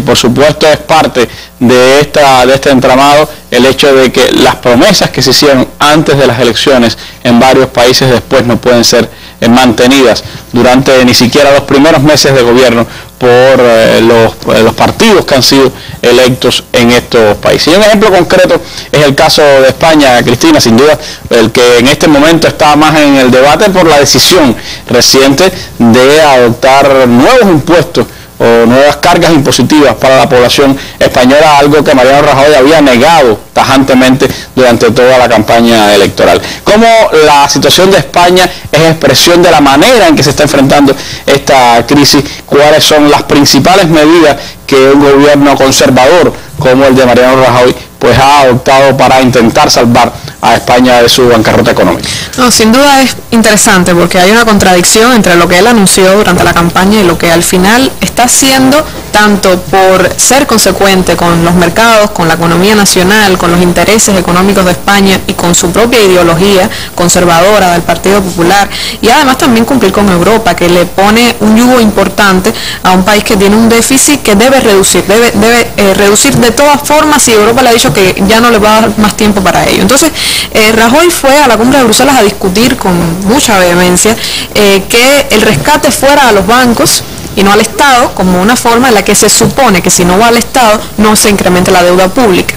por supuesto, es parte de este entramado el hecho de que las promesas que se hicieron antes de las elecciones en varios países después no pueden ser mantenidas durante ni siquiera los primeros meses de gobierno por los partidos que han sido electos en estos países. Y un ejemplo concreto es el caso de España, Cristina, sin duda, el que en este momento está más en el debate por la decisión reciente de adoptar nuevos impuestos o nuevas cargas impositivas para la población española, algo que Mariano Rajoy había negado tajantemente durante toda la campaña electoral. Cómo la situación de España es expresión de la manera en que se está enfrentando esta crisis, cuáles son las principales medidas que un gobierno conservador como el de Mariano Rajoy pues ha adoptado para intentar salvar a España de su bancarrota económica. No, sin duda es interesante porque hay una contradicción entre lo que él anunció durante la campaña y lo que al final está haciendo, tanto por ser consecuente con los mercados, con la economía nacional, con los intereses económicos de España y con su propia ideología conservadora del Partido Popular, y además también cumplir con Europa, que le pone un yugo importante a un país que tiene un déficit que debe reducir, debe reducir de todas formas, y Europa le ha dicho que ya no le va a dar más tiempo para ello. Entonces, Rajoy fue a la cumbre de Bruselas a discutir con mucha vehemencia que el rescate fuera a los bancos y no al Estado, como una forma en la que se supone que si no va al Estado no se incremente la deuda pública.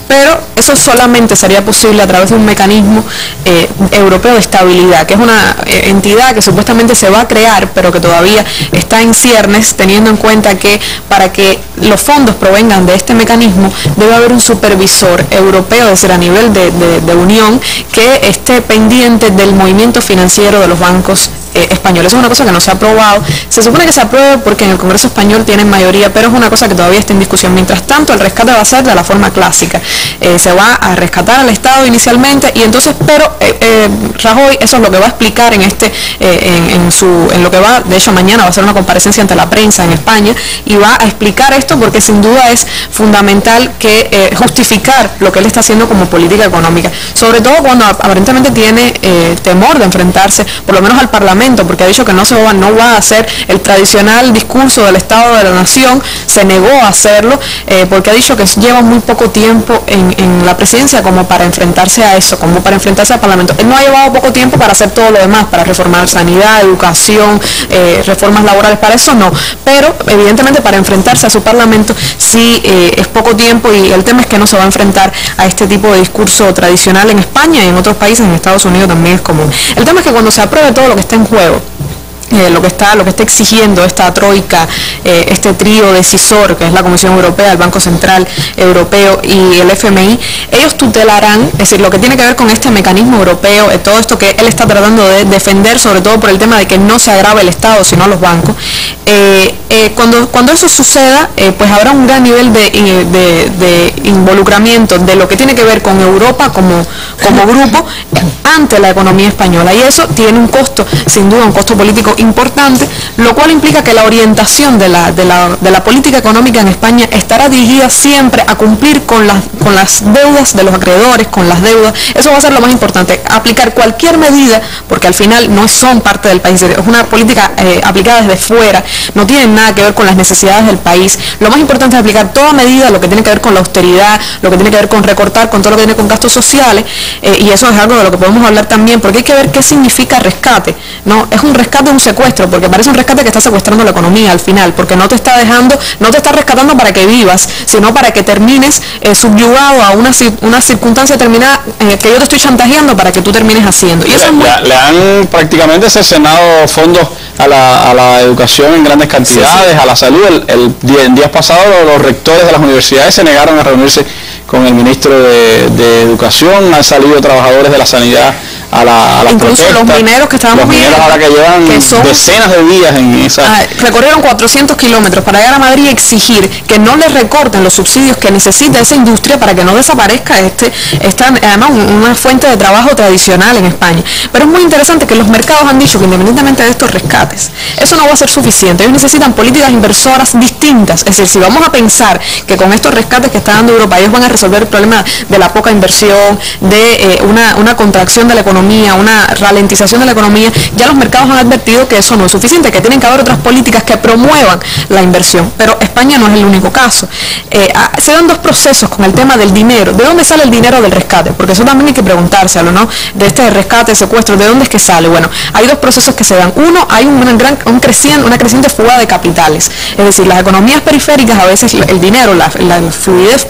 Pero eso solamente sería posible a través de un mecanismo europeo de estabilidad, que es una entidad que supuestamente se va a crear, pero que todavía está en ciernes, teniendo en cuenta que para que los fondos provengan de este mecanismo debe haber un supervisor europeo, es decir, a nivel de unión, que esté pendiente del movimiento financiero de los bancos españoles. Es una cosa que no se ha aprobado. Se supone que se apruebe porque en el Congreso español tienen mayoría, pero es una cosa que todavía está en discusión. Mientras tanto, el rescate va a ser de la forma clásica. Se va a rescatar al Estado inicialmente, y entonces, pero Rajoy eso es lo que va a explicar en lo que va, de hecho mañana va a hacer una comparecencia ante la prensa en España, y va a explicar esto porque sin duda es fundamental que justificar lo que él está haciendo como política económica, sobre todo cuando aparentemente tiene temor de enfrentarse, por lo menos al Parlamento, Parlamento, porque ha dicho que no va a hacer el tradicional discurso del Estado de la Nación, se negó a hacerlo, porque ha dicho que lleva muy poco tiempo en la presidencia como para enfrentarse a eso, como para enfrentarse al Parlamento. Él no ha llevado poco tiempo para hacer todo lo demás, para reformar sanidad, educación, reformas laborales, para eso no, pero evidentemente para enfrentarse a su Parlamento sí es poco tiempo, y el tema es que no se va a enfrentar a este tipo de discurso tradicional en España y en otros países, en Estados Unidos también es común. El tema es que cuando se apruebe todo lo que está en juego, lo que está exigiendo esta troika, este trío decisor que es la Comisión Europea, el Banco Central Europeo y el FMI, ellos tutelarán, es decir, lo que tiene que ver con este mecanismo europeo, todo esto que él está tratando de defender, sobre todo por el tema de que no se agrave el Estado sino los bancos. Cuando eso suceda, pues habrá un gran nivel de involucramiento de lo que tiene que ver con Europa como grupo ante la economía española, y eso tiene un costo, sin duda un costo político importante, lo cual implica que la orientación de la política económica en España estará dirigida siempre a cumplir con las deudas de los acreedores, con las deudas. Eso va a ser lo más importante, aplicar cualquier medida, porque al final no son parte del país, es una política aplicada desde fuera, no tienen nada que ver con las necesidades del país. Lo más importante es aplicar toda medida, lo que tiene que ver con la austeridad, lo que tiene que ver con recortar, con todo lo que tiene con gastos sociales, y eso es algo de lo que podemos hablar también, porque hay que ver qué significa rescate. No es un rescate, un secuestro, porque parece un rescate que está secuestrando la economía al final, porque no te está rescatando para que vivas, sino para que termines subyugado a una circunstancia determinada que yo te estoy chantajeando para que tú termines haciendo. Y eso le han prácticamente cercenado fondos a la educación en grandes cantidades, a la salud. En días pasados los rectores de las universidades se negaron a reunirse con el ministro de Educación, han salido trabajadores de la sanidad a la incluso protesta. Los mineros que estábamos viendo, ahora que llevan decenas de días en esa... recorrieron 400 kilómetros para llegar a Madrid y exigir que no les recorten los subsidios que necesita esa industria para que no desaparezca además una fuente de trabajo tradicional en España. Pero es muy interesante que los mercados han dicho que independientemente de estos rescates, eso no va a ser suficiente. Ellos necesitan políticas inversoras distintas. Es decir, si vamos a pensar que con estos rescates que está dando Europa ellos van a resolver el problema de la poca inversión, de una contracción de la economía, una ralentización de la economía, ya los mercados han advertido que eso no es suficiente, que tienen que haber otras políticas que promuevan la inversión. Pero España no es el único caso. Se dan dos procesos con el tema del dinero. ¿De dónde sale el dinero del rescate? Porque eso también hay que preguntárselo, ¿no? De este rescate, secuestro, ¿de dónde es que sale? Bueno, hay dos procesos que se dan. Uno, hay una creciente fuga de capitales. Es decir, las economías periféricas, a veces el dinero, la fluidez,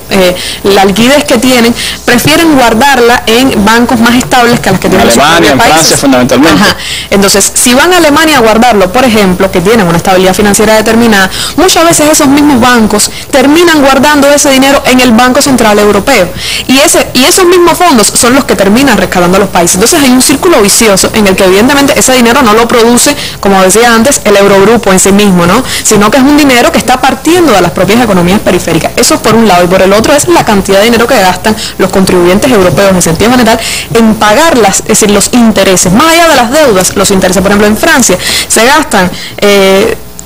la liquidez que tienen, prefieren guardarla en bancos más estables que las que tienen Alemania, en Francia fundamentalmente. Ajá. Entonces, si van a Alemania a guardarlo, por ejemplo, que tienen una estabilidad financiera determinada, muchas veces esos mismos bancos terminan guardando ese dinero en el Banco Central Europeo. Y esos mismos fondos son los que terminan rescatando a los países. Entonces hay un círculo vicioso en el que evidentemente ese dinero no lo produce, como decía antes, el Eurogrupo en sí mismo, ¿no? Sino que es un dinero que está partiendo de las propias economías periféricas. Eso por un lado. Y por el otro es la cantidad de dinero que gastan los contribuyentes europeos en sentido general en pagarlas, es decir, los intereses. Más allá de las deudas, los intereses. Por ejemplo, en Francia se gastan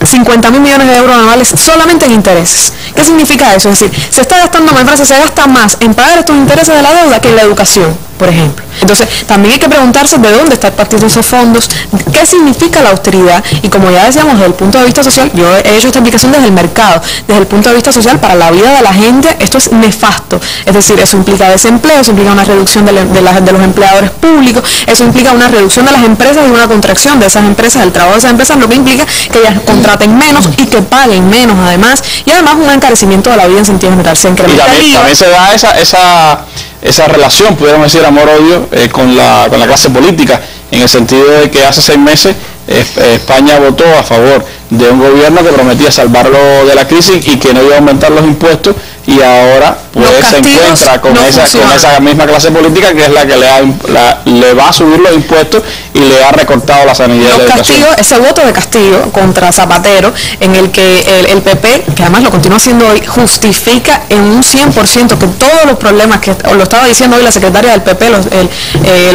50.000 millones de euros anuales solamente en intereses. ¿Qué significa eso? Es decir, se está gastando más en Francia, se gasta más en pagar estos intereses de la deuda que en la educación, por ejemplo. Entonces, también hay que preguntarse de dónde están partiendo esos fondos, qué significa la austeridad, y como ya decíamos, desde el punto de vista social, yo he hecho esta explicación desde el mercado, desde el punto de vista social, para la vida de la gente, esto es nefasto. Es decir, eso implica desempleo, eso implica una reducción de los empleadores públicos, eso implica una reducción de las empresas y una contracción de esas empresas, del trabajo de esas empresas, lo que implica que ellas contraten menos y que paguen menos además, y además un encarecimiento de la vida en sentido general. Se incrementa el IVA. También se da esa relación, pudiéramos decir, amor-odio con la clase política, en el sentido de que hace 6 meses España votó a favor de un gobierno que prometía salvarlo de la crisis y que no iba a aumentar los impuestos, y ahora pues se encuentra con esa misma clase política que es la que le va a subir los impuestos y le ha recortado la sanidad de la educación. Ese voto de castigo contra Zapatero, en el que el PP, que además lo continúa haciendo hoy, justifica en un 100% que todos los problemas, que lo estaba diciendo hoy la secretaria del PP, lo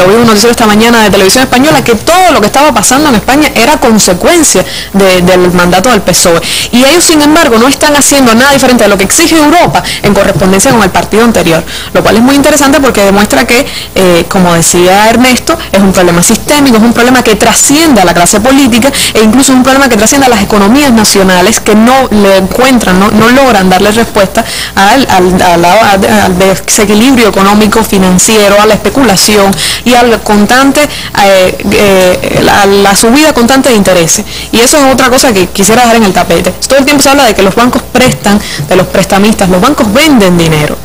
vi en un noticiero esta mañana de Televisión Española, que todo lo que estaba pasando en España era consecuencia del mandato del PSOE. Y ellos, sin embargo, no están haciendo nada diferente de lo que exige Europa en correspondencia aliarse con el partido anterior, lo cual es muy interesante porque demuestra que, como decía Ernesto, es un problema sistémico, es un problema que trasciende a la clase política e incluso un problema que trasciende a las economías nacionales que no le encuentran, no logran darle respuesta al desequilibrio económico, financiero, a la especulación y al constante, a la subida constante de intereses. Y eso es otra cosa que quisiera dejar en el tapete. Todo el tiempo se habla de que los bancos prestan, de los prestamistas, los bancos venden dinero.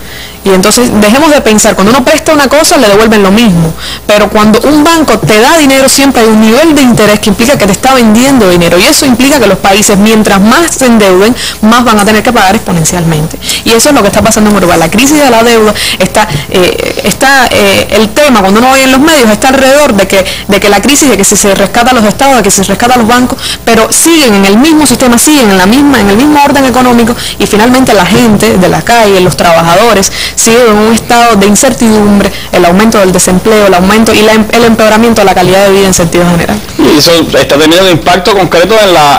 Y entonces dejemos de pensar, cuando uno presta una cosa le devuelven lo mismo, pero cuando un banco te da dinero siempre hay un nivel de interés que implica que te está vendiendo dinero, y eso implica que los países mientras más se endeuden, más van a tener que pagar exponencialmente. Y eso es lo que está pasando en Uruguay. La crisis de la deuda está el tema, cuando uno ve en los medios, está alrededor de que la crisis, de que si se rescata a los estados, de que se rescata a los bancos, pero siguen en el mismo sistema, siguen en el mismo orden económico, y finalmente la gente de la calle, los trabajadores, sigue en un estado de incertidumbre, el aumento del desempleo, el aumento y el empeoramiento de la calidad de vida en sentido general. Y eso está teniendo impacto concreto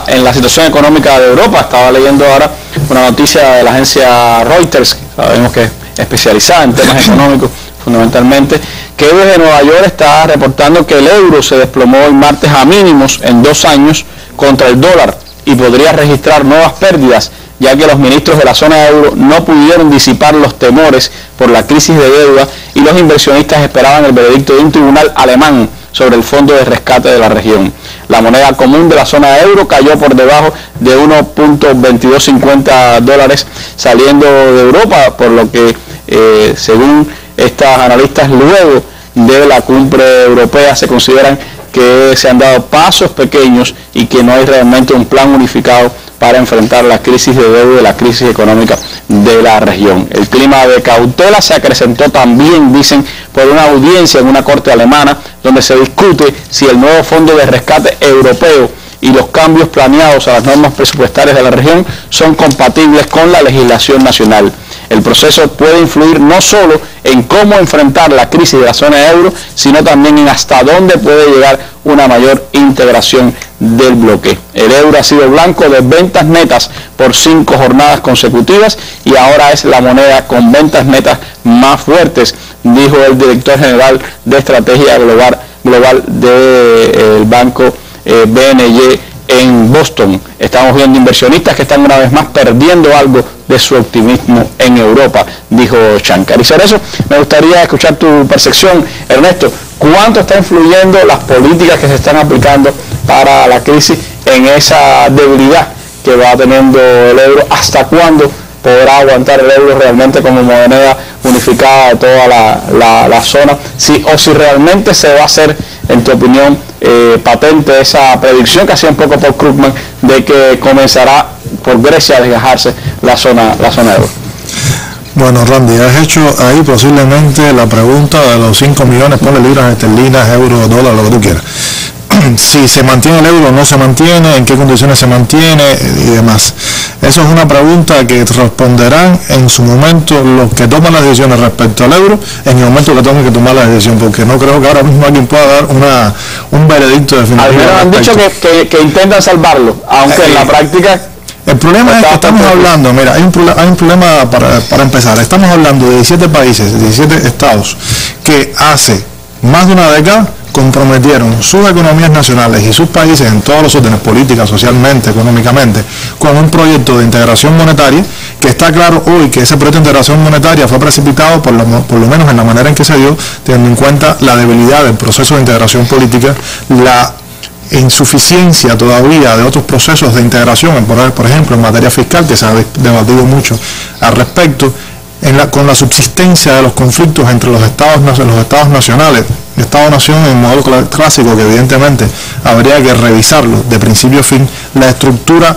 en la situación económica de Europa. Estaba leyendo ahora una noticia de la agencia Reuters, sabemos que es especializada en temas económicos fundamentalmente, que desde Nueva York está reportando que el euro se desplomó el martes a mínimos en 2 años contra el dólar y podría registrar nuevas pérdidas, ya que los ministros de la zona euro no pudieron disipar los temores por la crisis de deuda y los inversionistas esperaban el veredicto de un tribunal alemán sobre el fondo de rescate de la región. La moneda común de la zona euro cayó por debajo de 1.2250 dólares saliendo de Europa, por lo que, según estas analistas, luego de la cumbre europea se consideran que se han dado pasos pequeños y que no hay realmente un plan unificado para enfrentar la crisis de deuda y la crisis económica de la región. El clima de cautela se acrecentó también, dicen, por una audiencia en una corte alemana donde se discute si el nuevo fondo de rescate europeo y los cambios planeados a las normas presupuestarias de la región son compatibles con la legislación nacional. El proceso puede influir no solo en cómo enfrentar la crisis de la zona euro, sino también en hasta dónde puede llegar una mayor integración del bloque. El euro ha sido blanco de ventas netas por 5 jornadas consecutivas y ahora es la moneda con ventas netas más fuertes, dijo el director general de estrategia global del banco BNY en Boston. Estamos viendo inversionistas que están una vez más perdiendo algo de su optimismo en Europa, dijo Shankar. Y sobre eso me gustaría escuchar tu percepción, Ernesto. ¿Cuánto está influyendo las políticas que se están aplicando para la crisis en esa debilidad que va teniendo el euro? ¿Hasta cuándo podrá aguantar el euro realmente como moneda unificada de toda la zona? Si realmente se va a hacer, en tu opinión, patente esa predicción que hacía un poco Paul Krugman de que comenzará por Grecia a desgajarse la zona euro. Bueno, Randy, has hecho ahí posiblemente la pregunta de los 5 millones, ponle libras esterlinas, euros, dólares, lo que tú quieras. Si se mantiene el euro o no se mantiene, en qué condiciones se mantiene y demás. Eso es una pregunta que responderán en su momento los que toman las decisiones respecto al euro, en el momento que tengan que tomar la decisión, porque no creo que ahora mismo alguien pueda dar un veredicto definitivo. Al menos han dicho que intentan salvarlo, aunque en la práctica... El problema es que estamos hablando, mira, hay un problema para empezar. Estamos hablando de 17 países, 17 estados, que hace más de una década comprometieron sus economías nacionales y sus países en todos los órdenes, políticas, socialmente, económicamente, con un proyecto de integración monetaria, que está claro hoy que ese proyecto de integración monetaria fue precipitado, por lo menos en la manera en que se dio, teniendo en cuenta la debilidad del proceso de integración política, la insuficiencia todavía de otros procesos de integración, por ejemplo en materia fiscal, que se ha debatido mucho al respecto, con la subsistencia de los conflictos entre los estados nacionales, Estado-nación en modelo clásico, que evidentemente habría que revisarlo de principio a fin, la estructura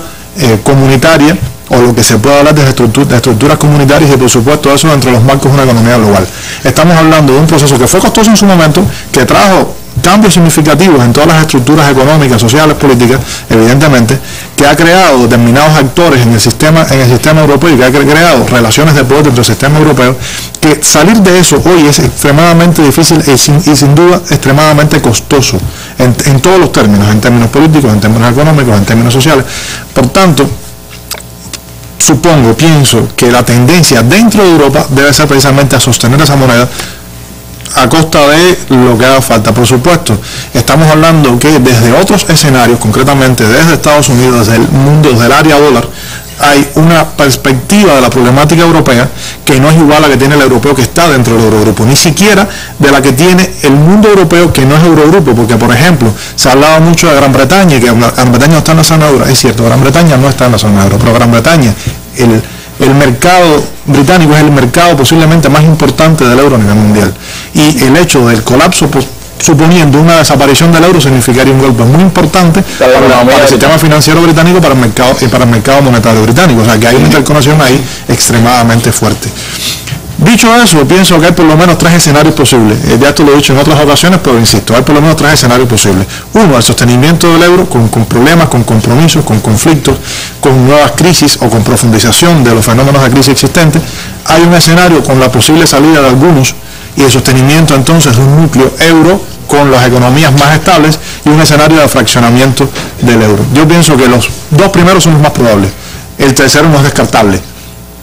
comunitaria, o lo que se puede hablar de estructuras comunitarias y por supuesto eso dentro de los marcos de una economía global. Estamos hablando de un proceso que fue costoso en su momento, que trajo cambios significativos en todas las estructuras económicas, sociales, políticas, evidentemente, que ha creado determinados actores en el sistema europeo y que ha creado relaciones de poder dentro del sistema europeo, que salir de eso hoy es extremadamente difícil y sin duda extremadamente costoso en todos los términos, en términos políticos, en términos económicos, en términos sociales. Por tanto, pienso que la tendencia dentro de Europa debe ser precisamente a sostener esa moneda a costa de lo que haga falta. Por supuesto, estamos hablando que desde otros escenarios, concretamente desde Estados Unidos, desde el mundo, desde el área dólar, hay una perspectiva de la problemática europea que no es igual a la que tiene el europeo que está dentro del Eurogrupo, ni siquiera de la que tiene el mundo europeo que no es Eurogrupo, porque por ejemplo, se ha hablado mucho de Gran Bretaña y que Gran Bretaña no está en la zona euro. Es cierto, Gran Bretaña no está en la zona euro, pero Gran Bretaña, el mercado británico es el mercado posiblemente más importante del euro a nivel mundial, y el hecho del colapso, suponiendo una desaparición del euro, significaría un golpe muy importante para el sistema financiero británico, para el mercado monetario británico. O sea que hay una interconexión ahí extremadamente fuerte. Dicho eso, pienso que hay por lo menos 3 escenarios posibles. Ya esto lo he dicho en otras ocasiones, pero insisto, hay por lo menos 3 escenarios posibles. Uno, el sostenimiento del euro con problemas, con compromisos, con conflictos, con nuevas crisis o con profundización de los fenómenos de crisis existentes. Hay un escenario con la posible salida de algunos y el sostenimiento entonces de un núcleo euro con las economías más estables, y un escenario de fraccionamiento del euro. Yo pienso que los 2 primeros son los más probables. El tercero no es descartable,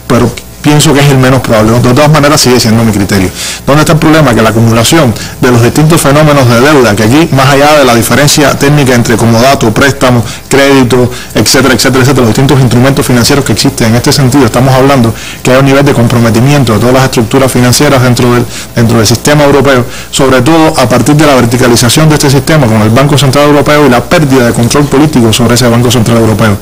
pero pienso que es el menos probable. De todas maneras sigue siendo mi criterio. ¿Dónde está el problema? Que la acumulación de los distintos fenómenos de deuda, que aquí, más allá de la diferencia técnica entre comodato, préstamo, crédito, etcétera, etcétera, etcétera, los distintos instrumentos financieros que existen en este sentido, estamos hablando que hay un nivel de comprometimiento de todas las estructuras financieras dentro del sistema europeo, sobre todo a partir de la verticalización de este sistema con el Banco Central Europeo y la pérdida de control político sobre ese Banco Central Europeo.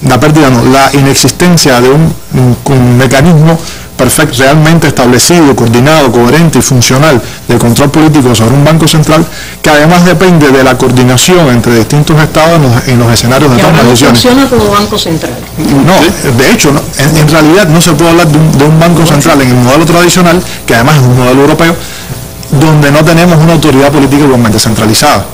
La inexistencia de un mecanismo perfecto, realmente establecido, coordinado, coherente y funcional de control político sobre un banco central, que además depende de la coordinación entre distintos estados en los escenarios de toma de decisiones. Funciona como banco central. No, de hecho, en realidad no se puede hablar de un banco central en el modelo tradicional, que además es un modelo europeo, donde no tenemos una autoridad política igualmente centralizada.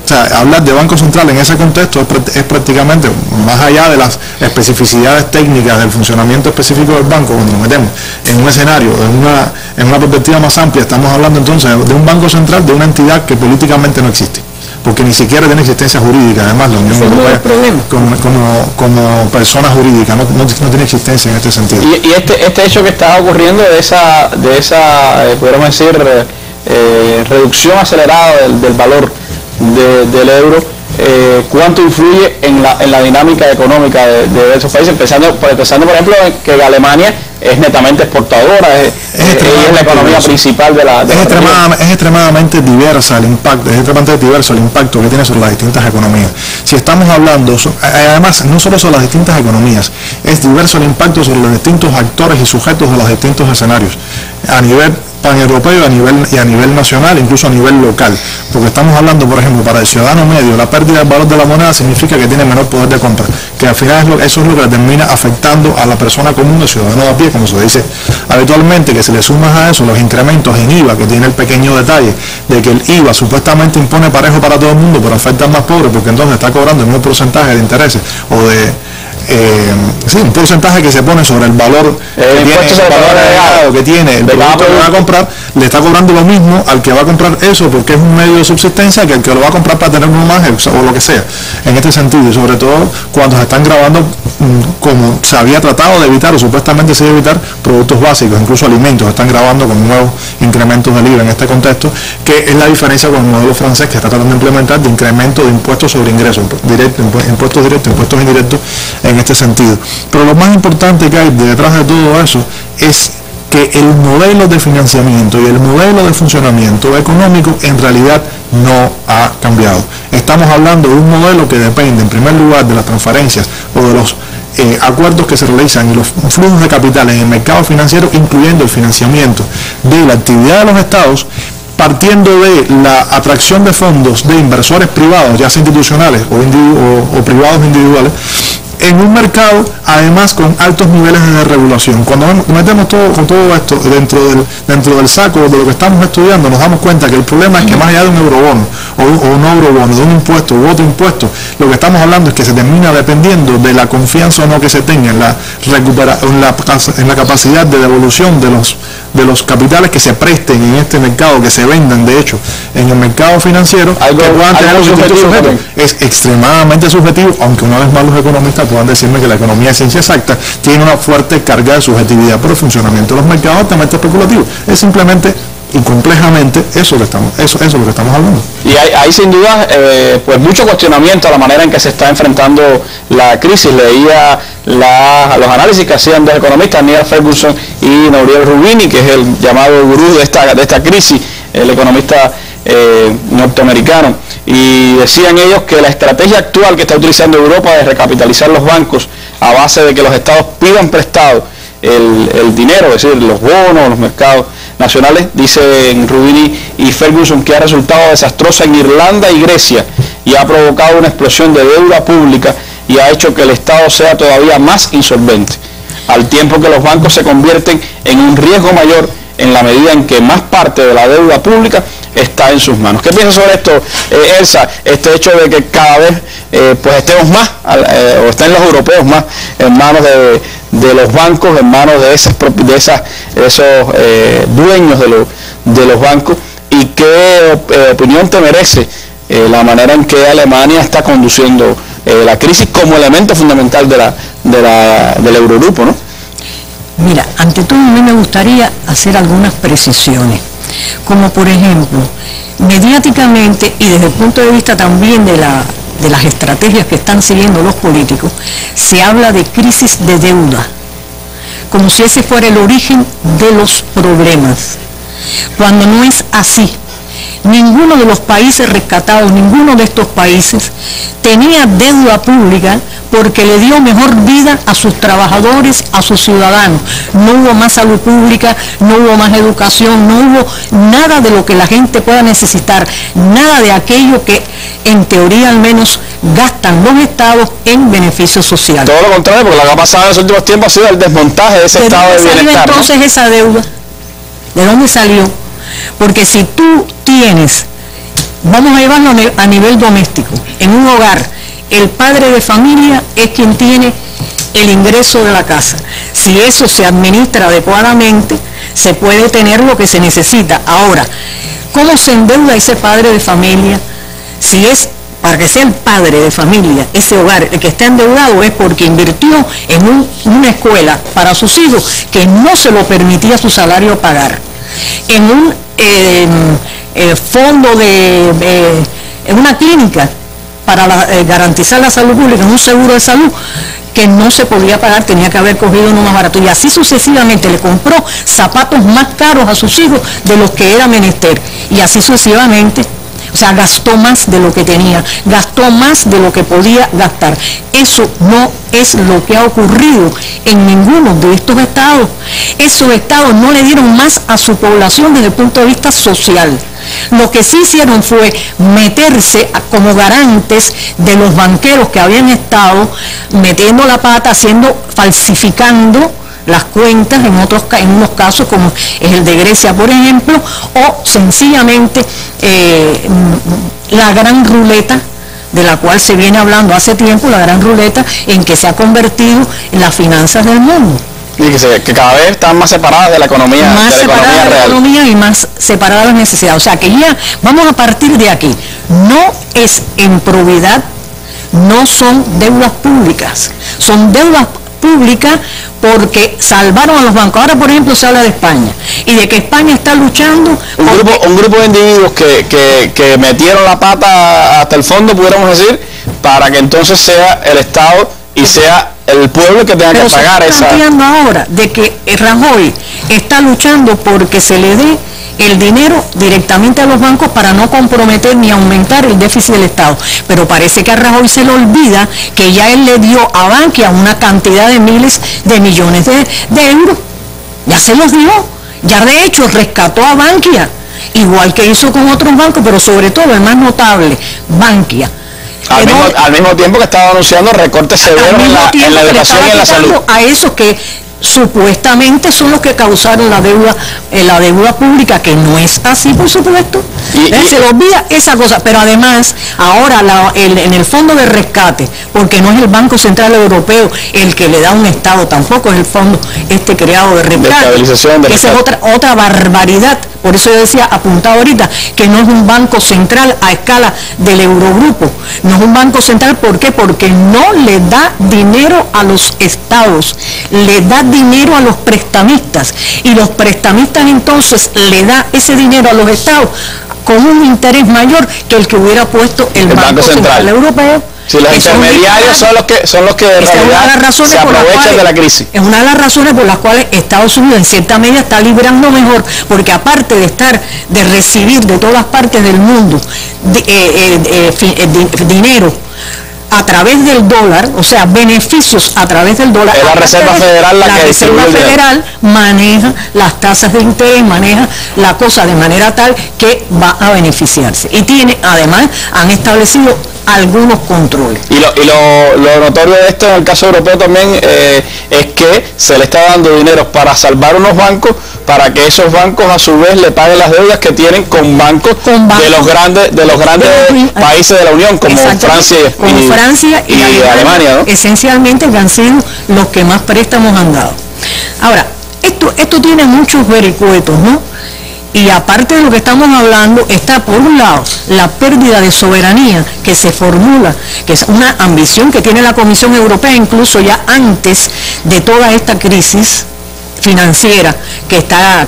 O sea, hablar de Banco Central en ese contexto es prácticamente, más allá de las especificidades técnicas del funcionamiento específico del banco, cuando nos metemos en un escenario, en una perspectiva más amplia, estamos hablando entonces de un Banco Central, de una entidad que políticamente no existe, porque ni siquiera tiene existencia jurídica. Además, la Unión Europea como persona jurídica no tiene existencia en este sentido. Y este hecho que está ocurriendo de esa podríamos decir, reducción acelerada del valor del euro, cuánto influye en la dinámica económica de esos países, pensando por ejemplo que Alemania es netamente exportadora, es la economía principal de la es extremadamente diverso el impacto que tiene sobre las distintas economías. Si estamos hablando, además, no solo sobre las distintas economías, es diverso el impacto sobre los distintos actores y sujetos de los distintos escenarios, a nivel paneuropeo y a nivel nacional, incluso a nivel local, porque estamos hablando, por ejemplo, para el ciudadano medio, la pérdida del valor de la moneda significa que tiene menor poder de compra, que al final eso es lo que termina afectando a la persona común, el ciudadano de a pie, como se dice habitualmente, que se le suman a eso los incrementos en IVA, que tiene el pequeño detalle de que el IVA supuestamente impone parejo para todo el mundo, pero afecta al más pobre, porque entonces está cobrando el mismo porcentaje de intereses o de un porcentaje que se pone sobre el valor que tiene el producto que va a comprar, le está cobrando lo mismo al que va a comprar eso, porque es un medio de subsistencia, que el que lo va a comprar para tener uno más o lo que sea, en este sentido. Y sobre todo cuando se están grabando, como se había tratado de evitar o supuestamente se debe evitar, productos básicos, incluso alimentos, están grabando con nuevos incrementos del IVA en este contexto, que es la diferencia con el modelo francés, que está tratando de implementar de incremento de impuestos sobre ingresos, impuestos directos, impuestos indirectos, en este sentido. Pero lo más importante que hay detrás de todo eso es que el modelo de financiamiento y el modelo de funcionamiento económico en realidad no ha cambiado. Estamos hablando de un modelo que depende en primer lugar de las transferencias o de los acuerdos que se realizan y los flujos de capital en el mercado financiero, incluyendo el financiamiento de la actividad de los estados, partiendo de la atracción de fondos de inversores privados, ya sea institucionales o privados individuales, en un mercado además con altos niveles de regulación. Cuando metemos todo esto dentro del saco de lo que estamos estudiando, nos damos cuenta que el problema es que más allá de un eurobono o un eurobono, de un impuesto u otro impuesto, lo que estamos hablando es que se termina dependiendo de la confianza o no que se tenga en la capacidad de devolución de de los capitales que se presten en este mercado, que se vendan de hecho en el mercado financiero, que puedan tener los distintos sujetos. Es extremadamente subjetivo, aunque una vez más los economistas puedan decirme que la economía de ciencia exacta tiene una fuerte carga de subjetividad por el funcionamiento de los mercados altamente especulativos. Es simplemente y complejamente eso es lo que estamos hablando. Y hay sin duda pues mucho cuestionamiento a la manera en que se está enfrentando la crisis. Leía los análisis que hacían dos economistas, Neil Ferguson y Nouriel Roubini, que es el llamado gurú de esta crisis, el economista norteamericano, y decían ellos que la estrategia actual que está utilizando Europa de recapitalizar los bancos a base de que los estados pidan prestado el dinero, es decir, los bonos, los mercados nacionales, dicen Roubini y Ferguson, que ha resultado desastrosa en Irlanda y Grecia y ha provocado una explosión de deuda pública y ha hecho que el Estado sea todavía más insolvente, al tiempo que los bancos se convierten en un riesgo mayor en la medida en que más parte de la deuda pública está en sus manos. ¿Qué piensas sobre esto, Elsa? Este hecho de que cada vez pues estemos más, o estén los europeos más en manos de los bancos, en manos de esos dueños de los bancos, y qué opinión te merece la manera en que Alemania está conduciendo la crisis como elemento fundamental del Eurogrupo, ¿no? Mira, ante todo a mí me gustaría hacer algunas precisiones, como por ejemplo, mediáticamente y desde el punto de vista también de las estrategias que están siguiendo los políticos, se habla de crisis de deuda, como si ese fuera el origen de los problemas, cuando no es así. Ninguno de los países rescatados, ninguno de estos países tenía deuda pública porque le dio mejor vida a sus trabajadores, a sus ciudadanos. No hubo más salud pública, no hubo más educación, no hubo nada de lo que la gente pueda necesitar, nada de aquello que en teoría al menos gastan los estados en beneficios sociales. Todo lo contrario, porque lo que ha pasado en los últimos tiempos ha sido el desmontaje de ese estado de bienestar. Entonces, ¿no? Esa deuda, ¿de dónde salió? Porque si tú tienes, vamos a llevarlo a nivel doméstico, en un hogar, el padre de familia es quien tiene el ingreso de la casa. Si eso se administra adecuadamente, se puede tener lo que se necesita. Ahora, ¿cómo se endeuda ese padre de familia? Si es para que sea el padre de familia, ese hogar, el que está endeudado, es porque invirtió en una escuela para sus hijos que no se lo permitía su salario pagar, en un fondo en una clínica para garantizar la salud pública, en un seguro de salud que no se podía pagar, tenía que haber cogido uno más barato, y así sucesivamente. Le compró zapatos más caros a sus hijos de los que era menester, y así sucesivamente. O sea, gastó más de lo que tenía, gastó más de lo que podía gastar. Eso no es lo que ha ocurrido en ninguno de estos estados. Esos estados no le dieron más a su población desde el punto de vista social. Lo que sí hicieron fue meterse como garantes de los banqueros que habían estado metiendo la pata, falsificando las cuentas en unos casos como es el de Grecia, por ejemplo, o sencillamente la gran ruleta de la cual se viene hablando hace tiempo, la gran ruleta en que se ha convertido en las finanzas del mundo. Y que cada vez están más separadas de la economía, más separadas de la economía y más separadas de las necesidades. O sea que ya vamos a partir de aquí. No es en probidad, no son deudas públicas, son deudas públicas porque salvaron a los bancos. Ahora, por ejemplo, se habla de España y de que España está luchando. Un grupo de individuos que metieron la pata hasta el fondo, pudiéramos decir, para que entonces sea el Estado y sea el pueblo que tenga que pagar esa. Estamos hablando ahora de que Rajoy está luchando porque se le dé el dinero directamente a los bancos para no comprometer ni aumentar el déficit del Estado. Pero parece que a Rajoy se le olvida que ya él le dio a Bankia una cantidad de miles de millones de euros. Ya se los dio. Ya de hecho rescató a Bankia, igual que hizo con otros bancos, pero sobre todo el más notable, Bankia. Al mismo tiempo que estaba anunciando recortes severos en la educación y en la salud. A esos que supuestamente son los que causaron la deuda pública, que no es así, por supuesto. Se le olvida esa cosa, pero además ahora en el fondo de rescate, porque no es el Banco Central Europeo el que le da a un Estado, tampoco es el fondo creado de rescate, esa es otra barbaridad. Por eso yo decía, apuntado ahorita, que no es un banco central a escala del Eurogrupo. No es un banco central, ¿por qué? Porque no le da dinero a los estados, le da dinero a los prestamistas. Y los prestamistas entonces le da ese dinero a los estados con un interés mayor que el que hubiera puesto el Banco Central Europeo. Si los intermediarios son los que en realidad se aprovechan de la crisis. Es una de las razones por las cuales Estados Unidos en cierta medida está librando mejor, porque aparte de recibir de todas partes del mundo dinero a través del dólar, o sea, beneficios a través del dólar. Es la Reserva Federal la que Reserva Federal maneja las tasas de interés, maneja la cosa de manera tal que va a beneficiarse. Y además, han establecido algunos controles. Y lo notorio de esto en el caso europeo también es que se le está dando dinero para salvar unos bancos, para que esos bancos a su vez le paguen las deudas que tienen con bancos de los grandes países de la Unión, como Francia y Alemania, ¿no? Esencialmente, que han sido los que más préstamos han dado. Ahora, esto tiene muchos vericuetos, ¿no? Y aparte de lo que estamos hablando, está por un lado la pérdida de soberanía que se formula, que es una ambición que tiene la Comisión Europea, incluso ya antes de toda esta crisis financiera que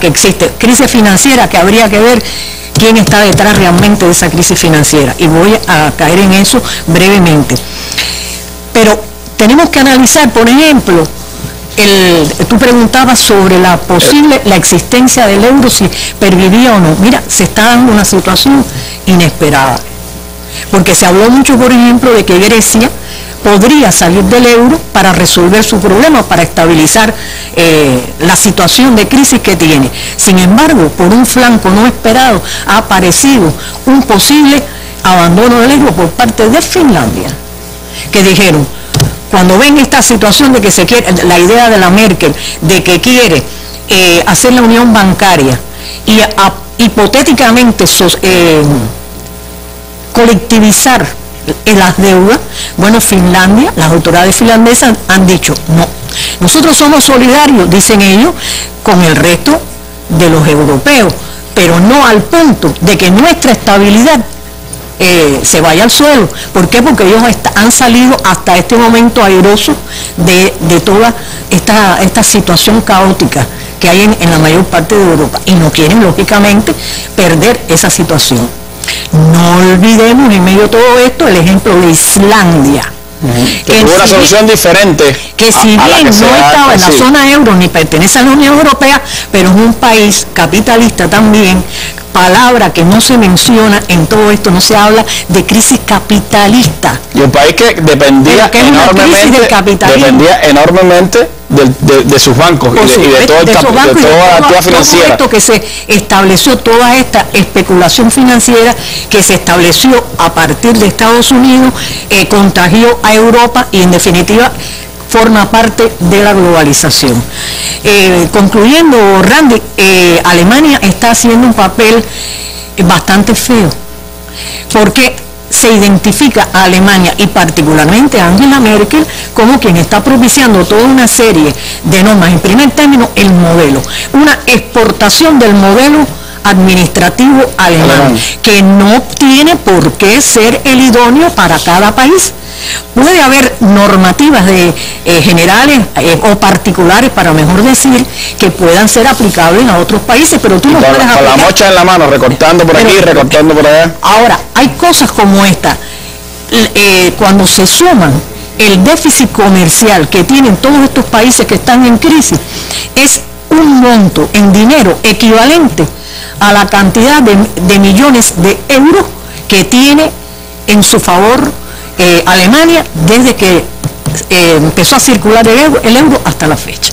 existe. Crisis financiera que habría que ver quién está detrás realmente de esa crisis financiera. Y voy a caer en eso brevemente. Pero tenemos que analizar, por ejemplo, tú preguntabas sobre la existencia del euro, si pervivía o no. Mira, se está dando una situación inesperada, porque se habló mucho, por ejemplo, de que Grecia podría salir del euro para resolver su problema, para estabilizar la situación de crisis que tiene. Sin embargo, por un flanco no esperado, ha aparecido un posible abandono del euro por parte de Finlandia, que dijeron, cuando ven esta situación de que se quiere, la idea de la Merkel, de que quiere hacer la unión bancaria y hipotéticamente colectivizar las deudas, bueno, Finlandia, las autoridades finlandesas han dicho, no, nosotros somos solidarios, dicen ellos, con el resto de los europeos, pero no al punto de que nuestra estabilidad se vaya al suelo. ¿Por qué? Porque ellos han salido hasta este momento airosos de toda esta situación caótica que hay en la mayor parte de Europa, y no quieren lógicamente perder esa situación. No olvidemos en medio de todo esto el ejemplo de Islandia, que tuvo una solución diferente, que si bien no estaba en la zona euro ni pertenece a la Unión Europea, pero es un país capitalista también, palabra que no se menciona en todo esto, no se habla de crisis capitalista. Y un país que dependía enormemente de sus bancos y de toda la actividad financiera. Todo esto que se estableció, toda esta especulación financiera que se estableció a partir de Estados Unidos, contagió a Europa y en definitiva forma parte de la globalización. Concluyendo, Randy, Alemania está haciendo un papel bastante feo, porque se identifica a Alemania y particularmente a Angela Merkel como quien está propiciando toda una serie de normas. En primer término, el modelo, una exportación del modelo administrativo alemán, que no tiene por qué ser el idóneo para cada país. Puede haber normativas generales o particulares, para mejor decir, que puedan ser aplicables a otros países, pero tú no puedes aplicar. Con la mocha en la mano, recortando por aquí, recortando por allá. Ahora, hay cosas como esta. Cuando se suman el déficit comercial que tienen todos estos países que están en crisis, es un monto en dinero equivalente a la cantidad de millones de euros que tiene en su favor Alemania desde que empezó a circular el euro hasta la fecha.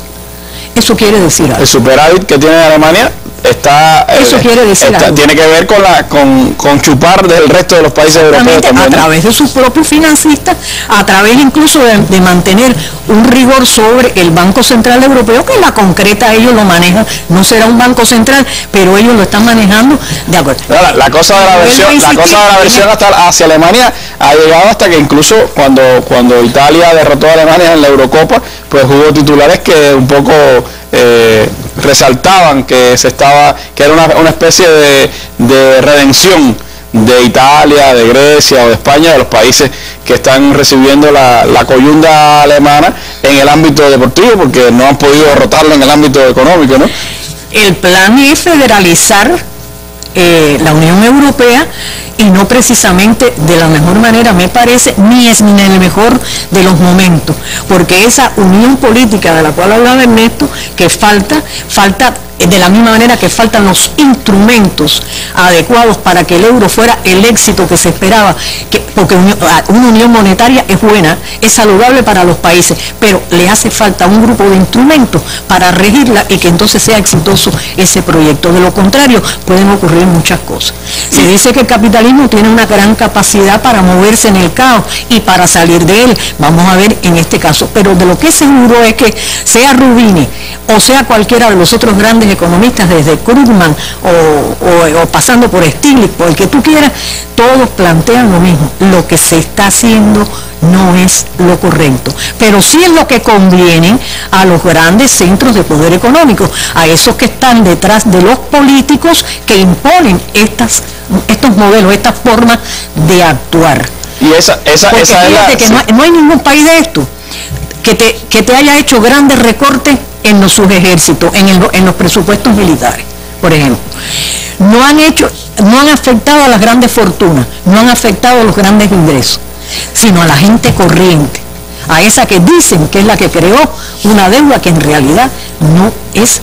Eso quiere decir algo. El superávit que tiene Alemania eso quiere decir tiene que ver con chupar del resto de los países europeos también, a través de sus propios financistas, a través incluso de mantener un rigor sobre el Banco Central Europeo, que en la concreta ellos lo manejan. No será un banco central, pero ellos lo están manejando de acuerdo. La cosa de la versión hacia Alemania ha llegado hasta que incluso cuando Italia derrotó a Alemania en la Eurocopa, pues hubo titulares que un poco resaltaban que era una especie de redención de Italia, de Grecia o de España, de los países que están recibiendo la coyunda alemana en el ámbito deportivo, porque no han podido derrotarlo en el ámbito económico, ¿no? El plan es federalizar la Unión Europea, y no precisamente de la mejor manera, me parece, ni en el mejor de los momentos, porque esa unión política de la cual hablaba Ernesto, que falta de la misma manera que faltan los instrumentos adecuados para que el euro fuera el éxito que se esperaba, porque una unión monetaria es buena, es saludable para los países, pero le hace falta un grupo de instrumentos para regirla y que entonces sea exitoso ese proyecto. De lo contrario, pueden ocurrir muchas cosas. Se dice que el capitalismo tiene una gran capacidad para moverse en el caos y para salir de él. Vamos a ver en este caso, pero de lo que es seguro es que sea Rubini o sea cualquiera de los otros grandes economistas, desde Krugman o pasando por Stiglitz, por el que tú quieras, todos plantean lo mismo. Lo que se está haciendo no es lo correcto, pero sí es lo que conviene a los grandes centros de poder económico, a esos que están detrás de los políticos que imponen estos modelos, estas formas de actuar. Y esa es que no hay ningún país de esto que te haya hecho grandes recortes en sus ejércitos, en los presupuestos militares, por ejemplo. No han afectado a las grandes fortunas, no han afectado a los grandes ingresos, sino a la gente corriente, a esa que dicen que es la que creó una deuda que en realidad no es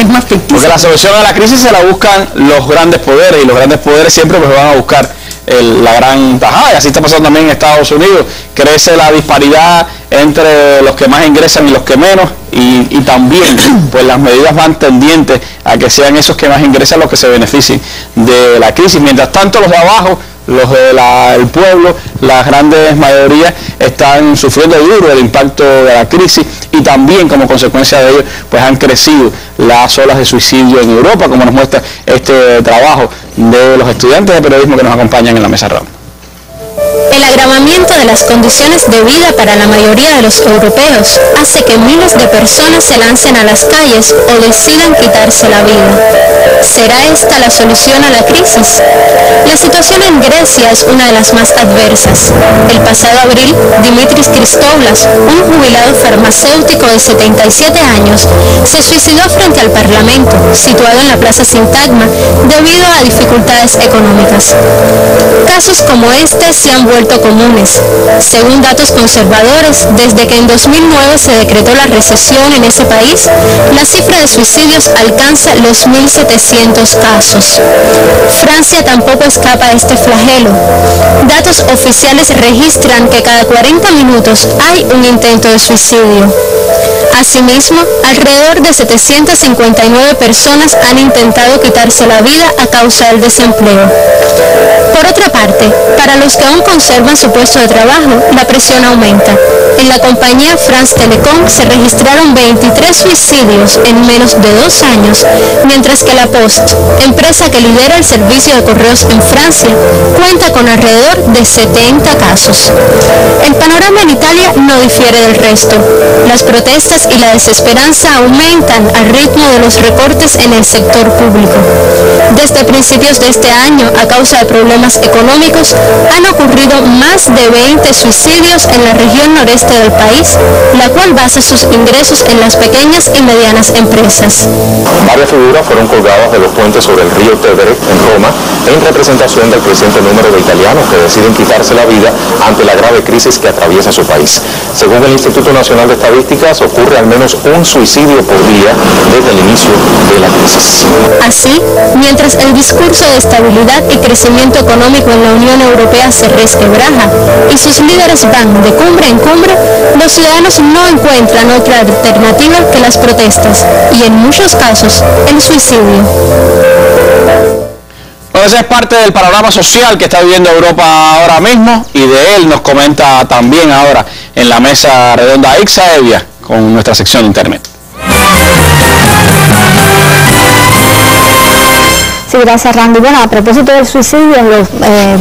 más ficticia. Porque la solución a la crisis se la buscan los grandes poderes, y los grandes poderes siempre pues van a buscar la gran tajada, y así está pasando también en Estados Unidos. Crece la disparidad entre los que más ingresan y los que menos, y también pues las medidas van tendientes a que sean esos que más ingresan los que se beneficien de la crisis. Mientras tanto, los de abajo, los del pueblo, las grandes mayorías están sufriendo duro el impacto de la crisis, y también como consecuencia de ello pues han crecido las olas de suicidio en Europa, como nos muestra este trabajo de los estudiantes de periodismo que nos acompañan en la mesa redonda. El agravamiento de las condiciones de vida para la mayoría de los europeos hace que miles de personas se lancen a las calles o decidan quitarse la vida. ¿Será esta la solución a la crisis? La situación en Grecia es una de las más adversas. El pasado abril, Dimitris Christoulas, un jubilado farmacéutico de 77 años, se suicidó frente al Parlamento, situado en la Plaza Sintagma, debido a dificultades económicas. Casos como este se han vuelto comunes. Según datos conservadores, desde que en 2009 se decretó la recesión en ese país, la cifra de suicidios alcanza los 1.700 casos. Francia tampoco escapa a este flagelo. Datos oficiales registran que cada 40 minutos hay un intento de suicidio. Asimismo, alrededor de 759 personas han intentado quitarse la vida a causa del desempleo. Por otra parte, para los que aún conservan su puesto de trabajo, la presión aumenta. En la compañía France Telecom se registraron 23 suicidios en menos de 2 años, mientras que la Poste, empresa que lidera el servicio de correos en Francia, cuenta con alrededor de 70 casos. El panorama en Italia no difiere del resto. Las protestas y la desesperanza aumentan al ritmo de los recortes en el sector público. Desde principios de este año, a causa de problemas económicos, han ocurrido más de 20 suicidios en la región noreste del país, la cual basa sus ingresos en las pequeñas y medianas empresas. Varias figuras fueron colgadas de los puentes sobre el río Tevere en Roma en representación del creciente número de italianos que deciden quitarse la vida ante la grave crisis que atraviesa su país. Según el Instituto Nacional de Estadísticas, ocurre ocurre al menos un suicidio por día desde el inicio de la crisis. Así, mientras el discurso de estabilidad y crecimiento económico en la Unión Europea se resquebraja y sus líderes van de cumbre en cumbre, los ciudadanos no encuentran otra alternativa que las protestas y, en muchos casos, el suicidio. Bueno, esa es parte del panorama social que está viviendo Europa ahora mismo, y de él nos comenta también ahora en la mesa redonda Ixa Evia con nuestra sección de Internet. Sí, gracias, Randy. Bueno, a propósito del suicidio, en los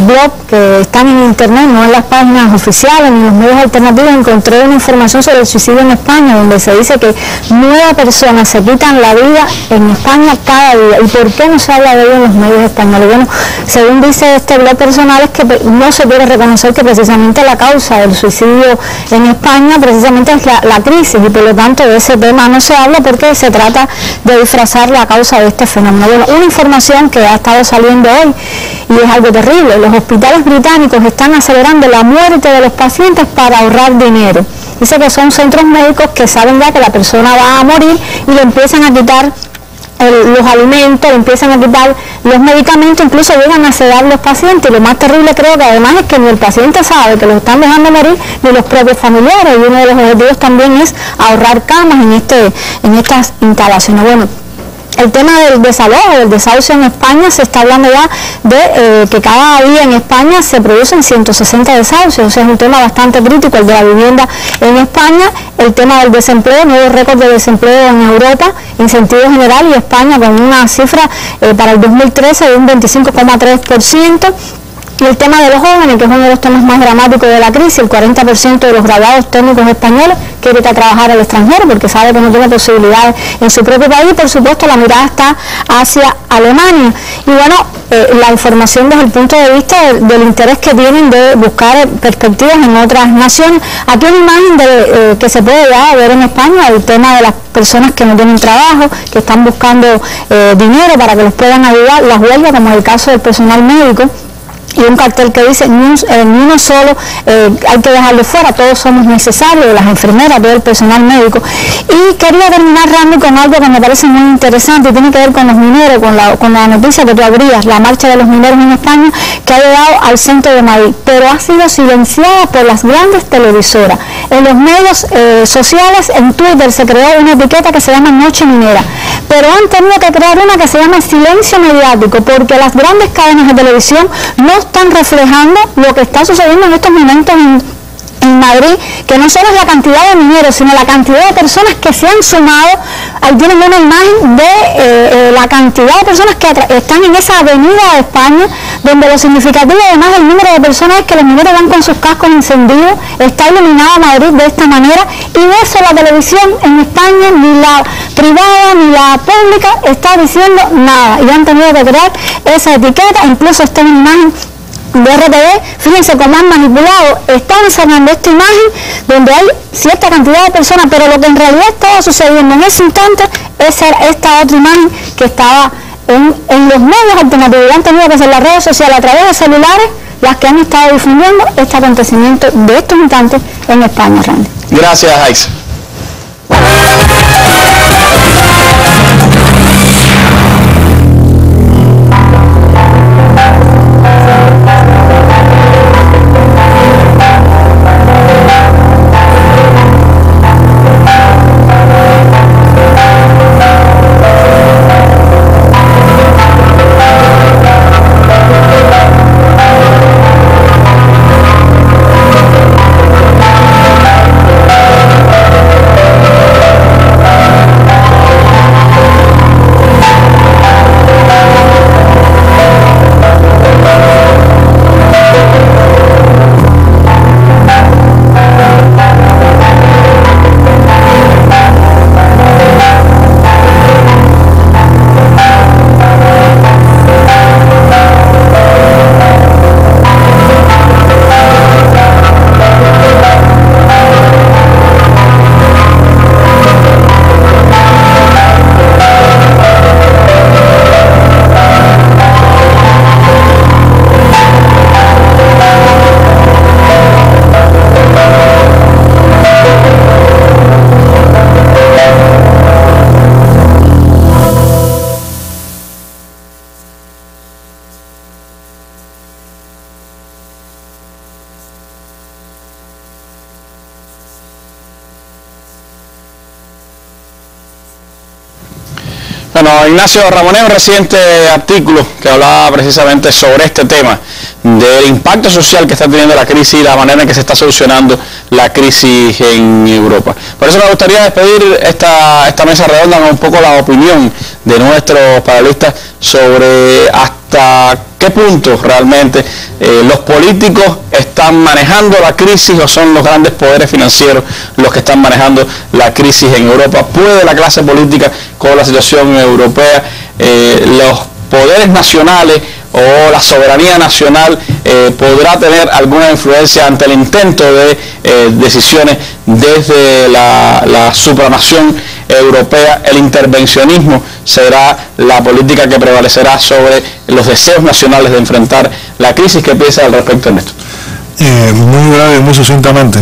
blogs que están en internet, no en las páginas oficiales ni en los medios alternativos, encontré una información sobre el suicidio en España, donde se dice que 9 personas se quitan la vida en España cada día. ¿Y por qué no se habla de ello en los medios españoles? Bueno, según dice este blog personal, es que no se quiere reconocer que precisamente la causa del suicidio en España precisamente es la crisis, y por lo tanto de ese tema no se habla porque se trata de disfrazar la causa de este fenómeno. Bueno, una información que ha estado saliendo hoy, y es algo terrible: los hospitales británicos están acelerando la muerte de los pacientes para ahorrar dinero. Dice que son centros médicos que saben ya que la persona va a morir y le empiezan a quitar los alimentos, le empiezan a quitar los medicamentos, incluso llegan a sedar los pacientes. Y lo más terrible, creo que además, es que ni el paciente sabe que lo están dejando morir, ni los propios familiares, y uno de los objetivos también es ahorrar camas en estas instalaciones. Bueno, el tema del desalojo, del desahucio en España, se está hablando ya de que cada día en España se producen 160 desahucios. O sea, es un tema bastante crítico el de la vivienda en España. El tema del desempleo, nuevo récord de desempleo en Europa en sentido general, y España con una cifra para el 2013 de un 25,3%. Y el tema de los jóvenes, que es uno de los temas más dramáticos de la crisis. El 40% de los graduados técnicos españoles quiere ir a trabajar al extranjero porque sabe que no tiene posibilidades en su propio país. Por supuesto, la mirada está hacia Alemania. Y bueno, la información desde el punto de vista del interés que tienen de buscar perspectivas en otras naciones. Aquí una imagen que se puede ya ver en España, el tema de las personas que no tienen trabajo, que están buscando dinero para que los puedan ayudar, las huelgas, como en el caso del personal médico. Y un cartel que dice, ni uno solo hay que dejarlo fuera, todos somos necesarios, las enfermeras, todo el personal médico. Y quería terminar, Randy, con algo que me parece muy interesante, y tiene que ver con los mineros, con la noticia que tú abrías, la marcha de los mineros en España, que ha llegado al centro de Madrid, pero ha sido silenciada por las grandes televisoras. En los medios sociales, en Twitter, se creó una etiqueta que se llama Noche Minera, pero han tenido que crear una que se llama Silencio Mediático, porque las grandes cadenas de televisión no están reflejando lo que está sucediendo en estos momentos en Madrid, que no solo es la cantidad de mineros, sino la cantidad de personas que se han sumado. Ahí tienen una imagen de la cantidad de personas que están en esa avenida de España, donde lo significativo, además del número de personas, es que los mineros van con sus cascos encendidos. Está iluminada Madrid de esta manera, y de eso la televisión en España, ni la privada ni la pública, está diciendo nada, y han tenido que crear esa etiqueta. Incluso está en imagen de RTV, fíjense cómo han manipulado, están enseñando esta imagen donde hay cierta cantidad de personas, pero lo que en realidad estaba sucediendo en ese instante es esta otra imagen que estaba en los medios alternativos, y han tenido que ser las redes sociales a través de celulares las que han estado difundiendo este acontecimiento de estos instantes en España, Randy. Gracias, Aixa. Bueno, Ignacio Ramonet, un reciente artículo que hablaba precisamente sobre este tema, del impacto social que está teniendo la crisis y la manera en que se está solucionando la crisis en Europa. Por eso me gustaría despedir esta mesa redonda con un poco la opinión de nuestros panelistas sobre hasta qué punto realmente los políticos están manejando la crisis o son los grandes poderes financieros los que están manejando la crisis en Europa. ¿Puede la clase política con la situación europea, los poderes nacionales o la soberanía nacional podrá tener alguna influencia ante el intento de decisiones desde la supranación europea? El intervencionismo será la política que prevalecerá sobre los deseos nacionales de enfrentar la crisis. ¿Qué piensa al respecto, Ernesto? Muy breve y muy sucintamente,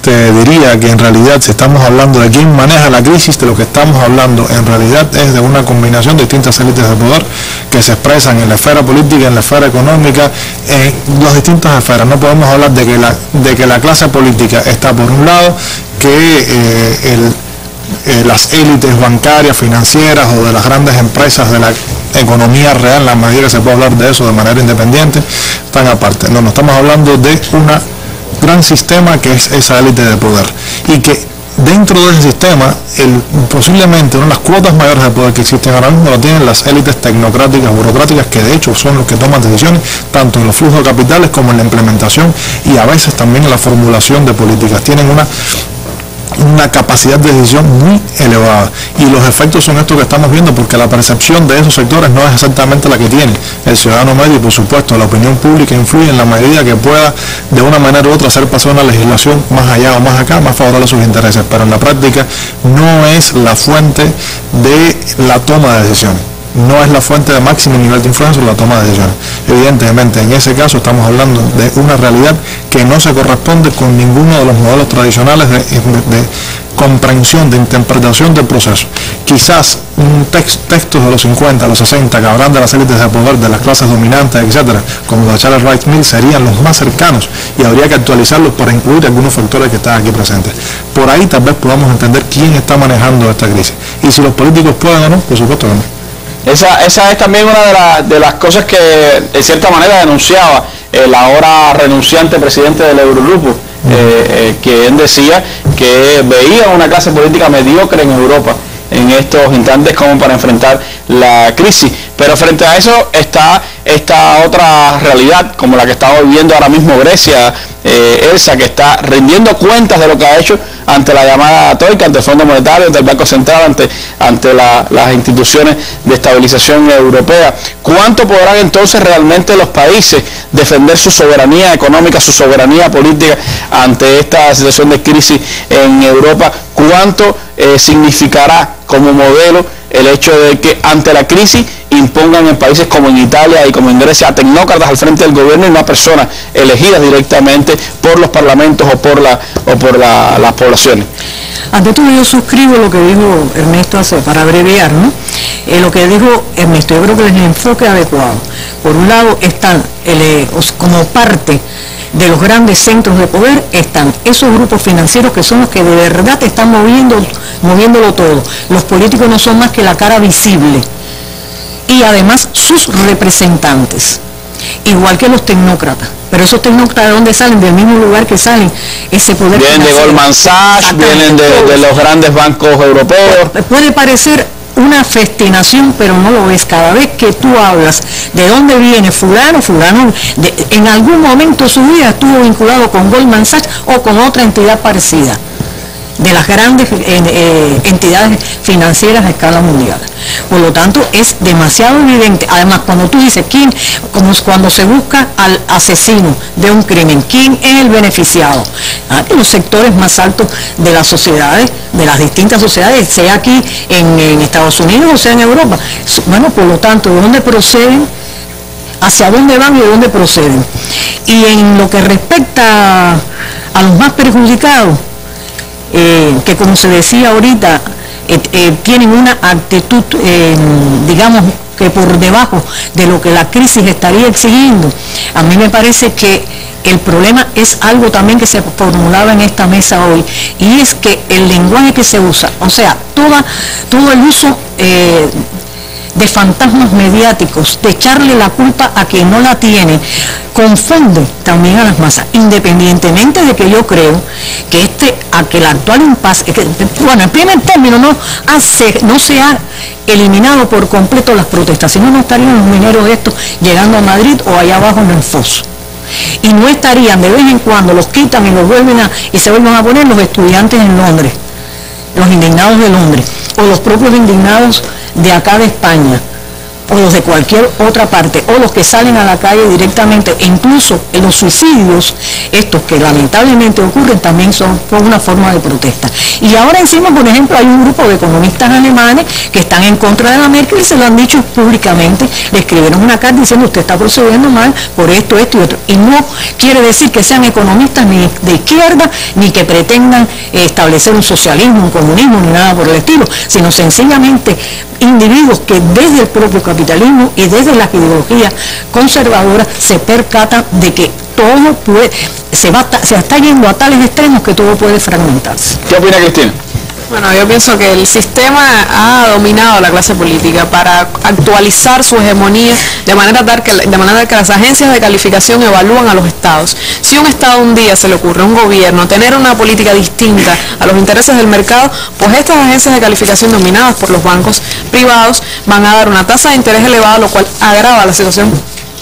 te diría que en realidad, si estamos hablando de quién maneja la crisis, de lo que estamos hablando en realidad es de una combinación de distintas élites de poder que se expresan en la esfera política, en la esfera económica, en las distintas esferas. No podemos hablar de que la clase política está por un lado, que las élites bancarias, financieras o de las grandes empresas de la economía real, en la medida que se puede hablar de eso de manera independiente, están aparte. No, estamos hablando de una gran sistema que es esa élite de poder, y que dentro del sistema posiblemente una de las cuotas mayores de poder que existen ahora mismo lo tienen las élites tecnocráticas, burocráticas, que de hecho son los que toman decisiones tanto en los flujos de capitales como en la implementación y a veces también en la formulación de políticas. Tienen una capacidad de decisión muy elevada, y los efectos son estos que estamos viendo, porque la percepción de esos sectores no es exactamente la que tiene el ciudadano medio, y por supuesto la opinión pública influye en la medida que pueda de una manera u otra hacer pasar una legislación más allá o más acá, más favorable a sus intereses, pero en la práctica no es la fuente de la toma de decisiones, no es la fuente de máximo nivel de influencia en la toma de decisiones. Evidentemente, en ese caso estamos hablando de una realidad que no se corresponde con ninguno de los modelos tradicionales de comprensión, de interpretación del proceso. Quizás textos de los 50, los 60, que hablan de las élites de poder, de las clases dominantes, etcétera, como de Charles Wright Mills, serían los más cercanos, y habría que actualizarlos para incluir algunos factores que están aquí presentes. Por ahí tal vez podamos entender quién está manejando esta crisis, y si los políticos pueden o no, por supuesto que no. Esa es también una de las cosas que de cierta manera denunciaba el ahora renunciante presidente del Eurogrupo, quien decía que veía una clase política mediocre en Europa en estos instantes como para enfrentar la crisis. Pero frente a eso está esta otra realidad, como la que estamos viviendo ahora mismo Grecia, Elsa, que está rindiendo cuentas de lo que ha hecho ante la llamada troika, ante el Fondo Monetario, ante el Banco Central, ante las instituciones de estabilización europea. ¿Cuánto podrán entonces realmente los países defender su soberanía económica, su soberanía política ante esta situación de crisis en Europa? ¿Cuánto significará como modelo el hecho de que ante la crisis impongan en países como en Italia y como en Grecia a tecnócratas al frente del gobierno y no a personas elegidas directamente por los parlamentos o por las poblaciones? Ante todo, yo suscribo lo que dijo Ernesto para abreviar, ¿no? Lo que dijo Ernesto, yo creo que es el enfoque adecuado. Por un lado están como parte de los grandes centros de poder, están esos grupos financieros que son los que de verdad están moviéndolo todo. Los políticos no son más que la cara visible, y además sus representantes, igual que los tecnócratas. Pero esos tecnócratas, ¿de dónde salen? Del mismo lugar que salen ese poder financiero. Vienen de Goldman Sachs, vienen de los grandes bancos europeos. Puede parecer una festinación, pero no lo es. Cada vez que tú hablas de dónde viene fulano, en algún momento de su vida estuvo vinculado con Goldman Sachs o con otra entidad parecida, de las grandes entidades financieras a escala mundial. Por lo tanto, es demasiado evidente. Además, cuando tú dices como cuando se busca al asesino de un crimen, ¿quién es el beneficiado? Los sectores más altos de las sociedades, de las distintas sociedades, sea aquí en Estados Unidos o sea en Europa. Bueno, por lo tanto, ¿de dónde proceden? ¿Hacia dónde van y de dónde proceden? Y en lo que respecta a los más perjudicados, que como se decía ahorita, tienen una actitud, digamos, que por debajo de lo que la crisis estaría exigiendo. A mí me parece que el problema es algo también que se formulaba en esta mesa hoy, y es que el lenguaje que se usa, o sea, todo el uso de fantasmas mediáticos, de echarle la culpa a quien no la tiene, confunde también a las masas, independientemente de que yo creo que el actual impasse, bueno, en primer término no se ha eliminado por completo las protestas, si no, no estarían los mineros estos llegando a Madrid o allá abajo en el foso. Y no estarían, de vez en cuando los quitan y los y se vuelven a poner los estudiantes en Londres, los indignados de Londres, o los propios indignados de acá de España, o los de cualquier otra parte, o los que salen a la calle directamente, e incluso en los suicidios, estos que lamentablemente ocurren, también son por una forma de protesta. Y ahora encima, por ejemplo, hay un grupo de economistas alemanes que están en contra de la Merkel y se lo han dicho públicamente, le escribieron una carta diciendo usted está procediendo mal por esto, esto y otro. Y no quiere decir que sean economistas ni de izquierda, ni que pretendan establecer un socialismo, un comunismo, ni nada por el estilo, sino sencillamente individuos que desde el propio capitalismo y desde las ideologías conservadoras se percatan de que todo se está yendo a tales extremos que todo puede fragmentarse. ¿Qué opina Cristina? Bueno, yo pienso que el sistema ha dominado a la clase política para actualizar su hegemonía de manera tal que las agencias de calificación evalúan a los estados. Si un estado un día se le ocurre a un gobierno tener una política distinta a los intereses del mercado, pues estas agencias de calificación dominadas por los bancos privados van a dar una tasa de interés elevada, lo cual agrava la situación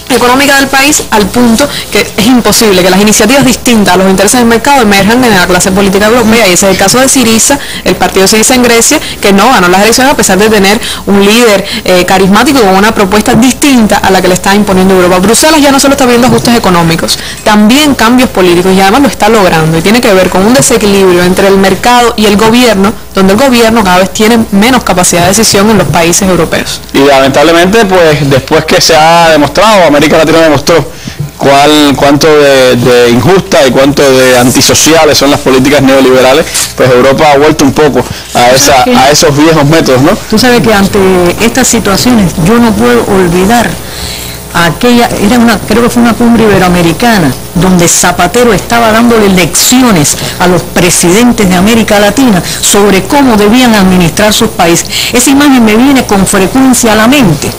económica del país al punto que es imposible que las iniciativas distintas a los intereses del mercado emerjan en la clase política europea, y ese es el caso de Syriza, el partido Syriza en Grecia, que no ganó las elecciones a pesar de tener un líder carismático con una propuesta distinta a la que le está imponiendo Europa. Bruselas ya no solo está viendo ajustes económicos, también cambios políticos, y además lo está logrando, y tiene que ver con un desequilibrio entre el mercado y el gobierno, donde el gobierno cada vez tiene menos capacidad de decisión en los países europeos. Y lamentablemente, pues después que se ha demostrado, América Latina demostró cuánto de injusta y cuánto de antisociales son las políticas neoliberales, pues Europa ha vuelto un poco a esos viejos métodos, ¿no? Tú sabes que ante estas situaciones yo no puedo olvidar creo que fue una cumbre iberoamericana, donde Zapatero estaba dándole lecciones a los presidentes de América Latina sobre cómo debían administrar sus países. Esa imagen me viene con frecuencia a la mente,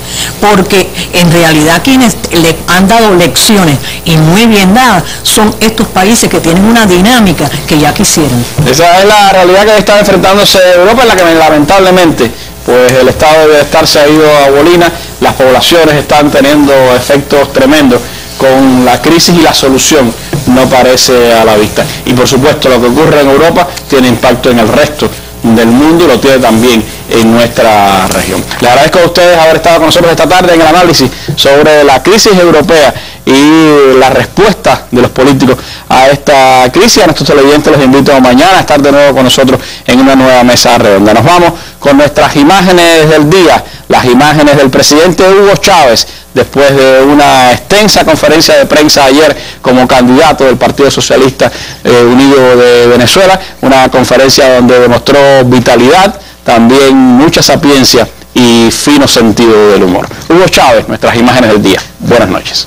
porque en realidad quienes le han dado lecciones, y muy bien dadas, son estos países que tienen una dinámica que ya quisieran. Esa es la realidad que está enfrentándose Europa, en la que lamentablemente pues el estado de bienestar se ha ido a bolina, las poblaciones están teniendo efectos tremendos con la crisis y la solución no parece a la vista. Y por supuesto lo que ocurre en Europa tiene impacto en el resto del mundo y lo tiene también en nuestra región. Les agradezco a ustedes haber estado con nosotros esta tarde en el análisis sobre la crisis europea y la respuesta de los políticos a esta crisis. A nuestros televidentes les invito mañana a estar de nuevo con nosotros en una nueva mesa redonda. Nos vamos con nuestras imágenes del día, las imágenes del presidente Hugo Chávez después de una extensa conferencia de prensa ayer como candidato del Partido Socialista Unido de Venezuela, una conferencia donde demostró vitalidad, también mucha sapiencia y fino sentido del humor. Hugo Chávez, nuestras imágenes del día. Buenas noches.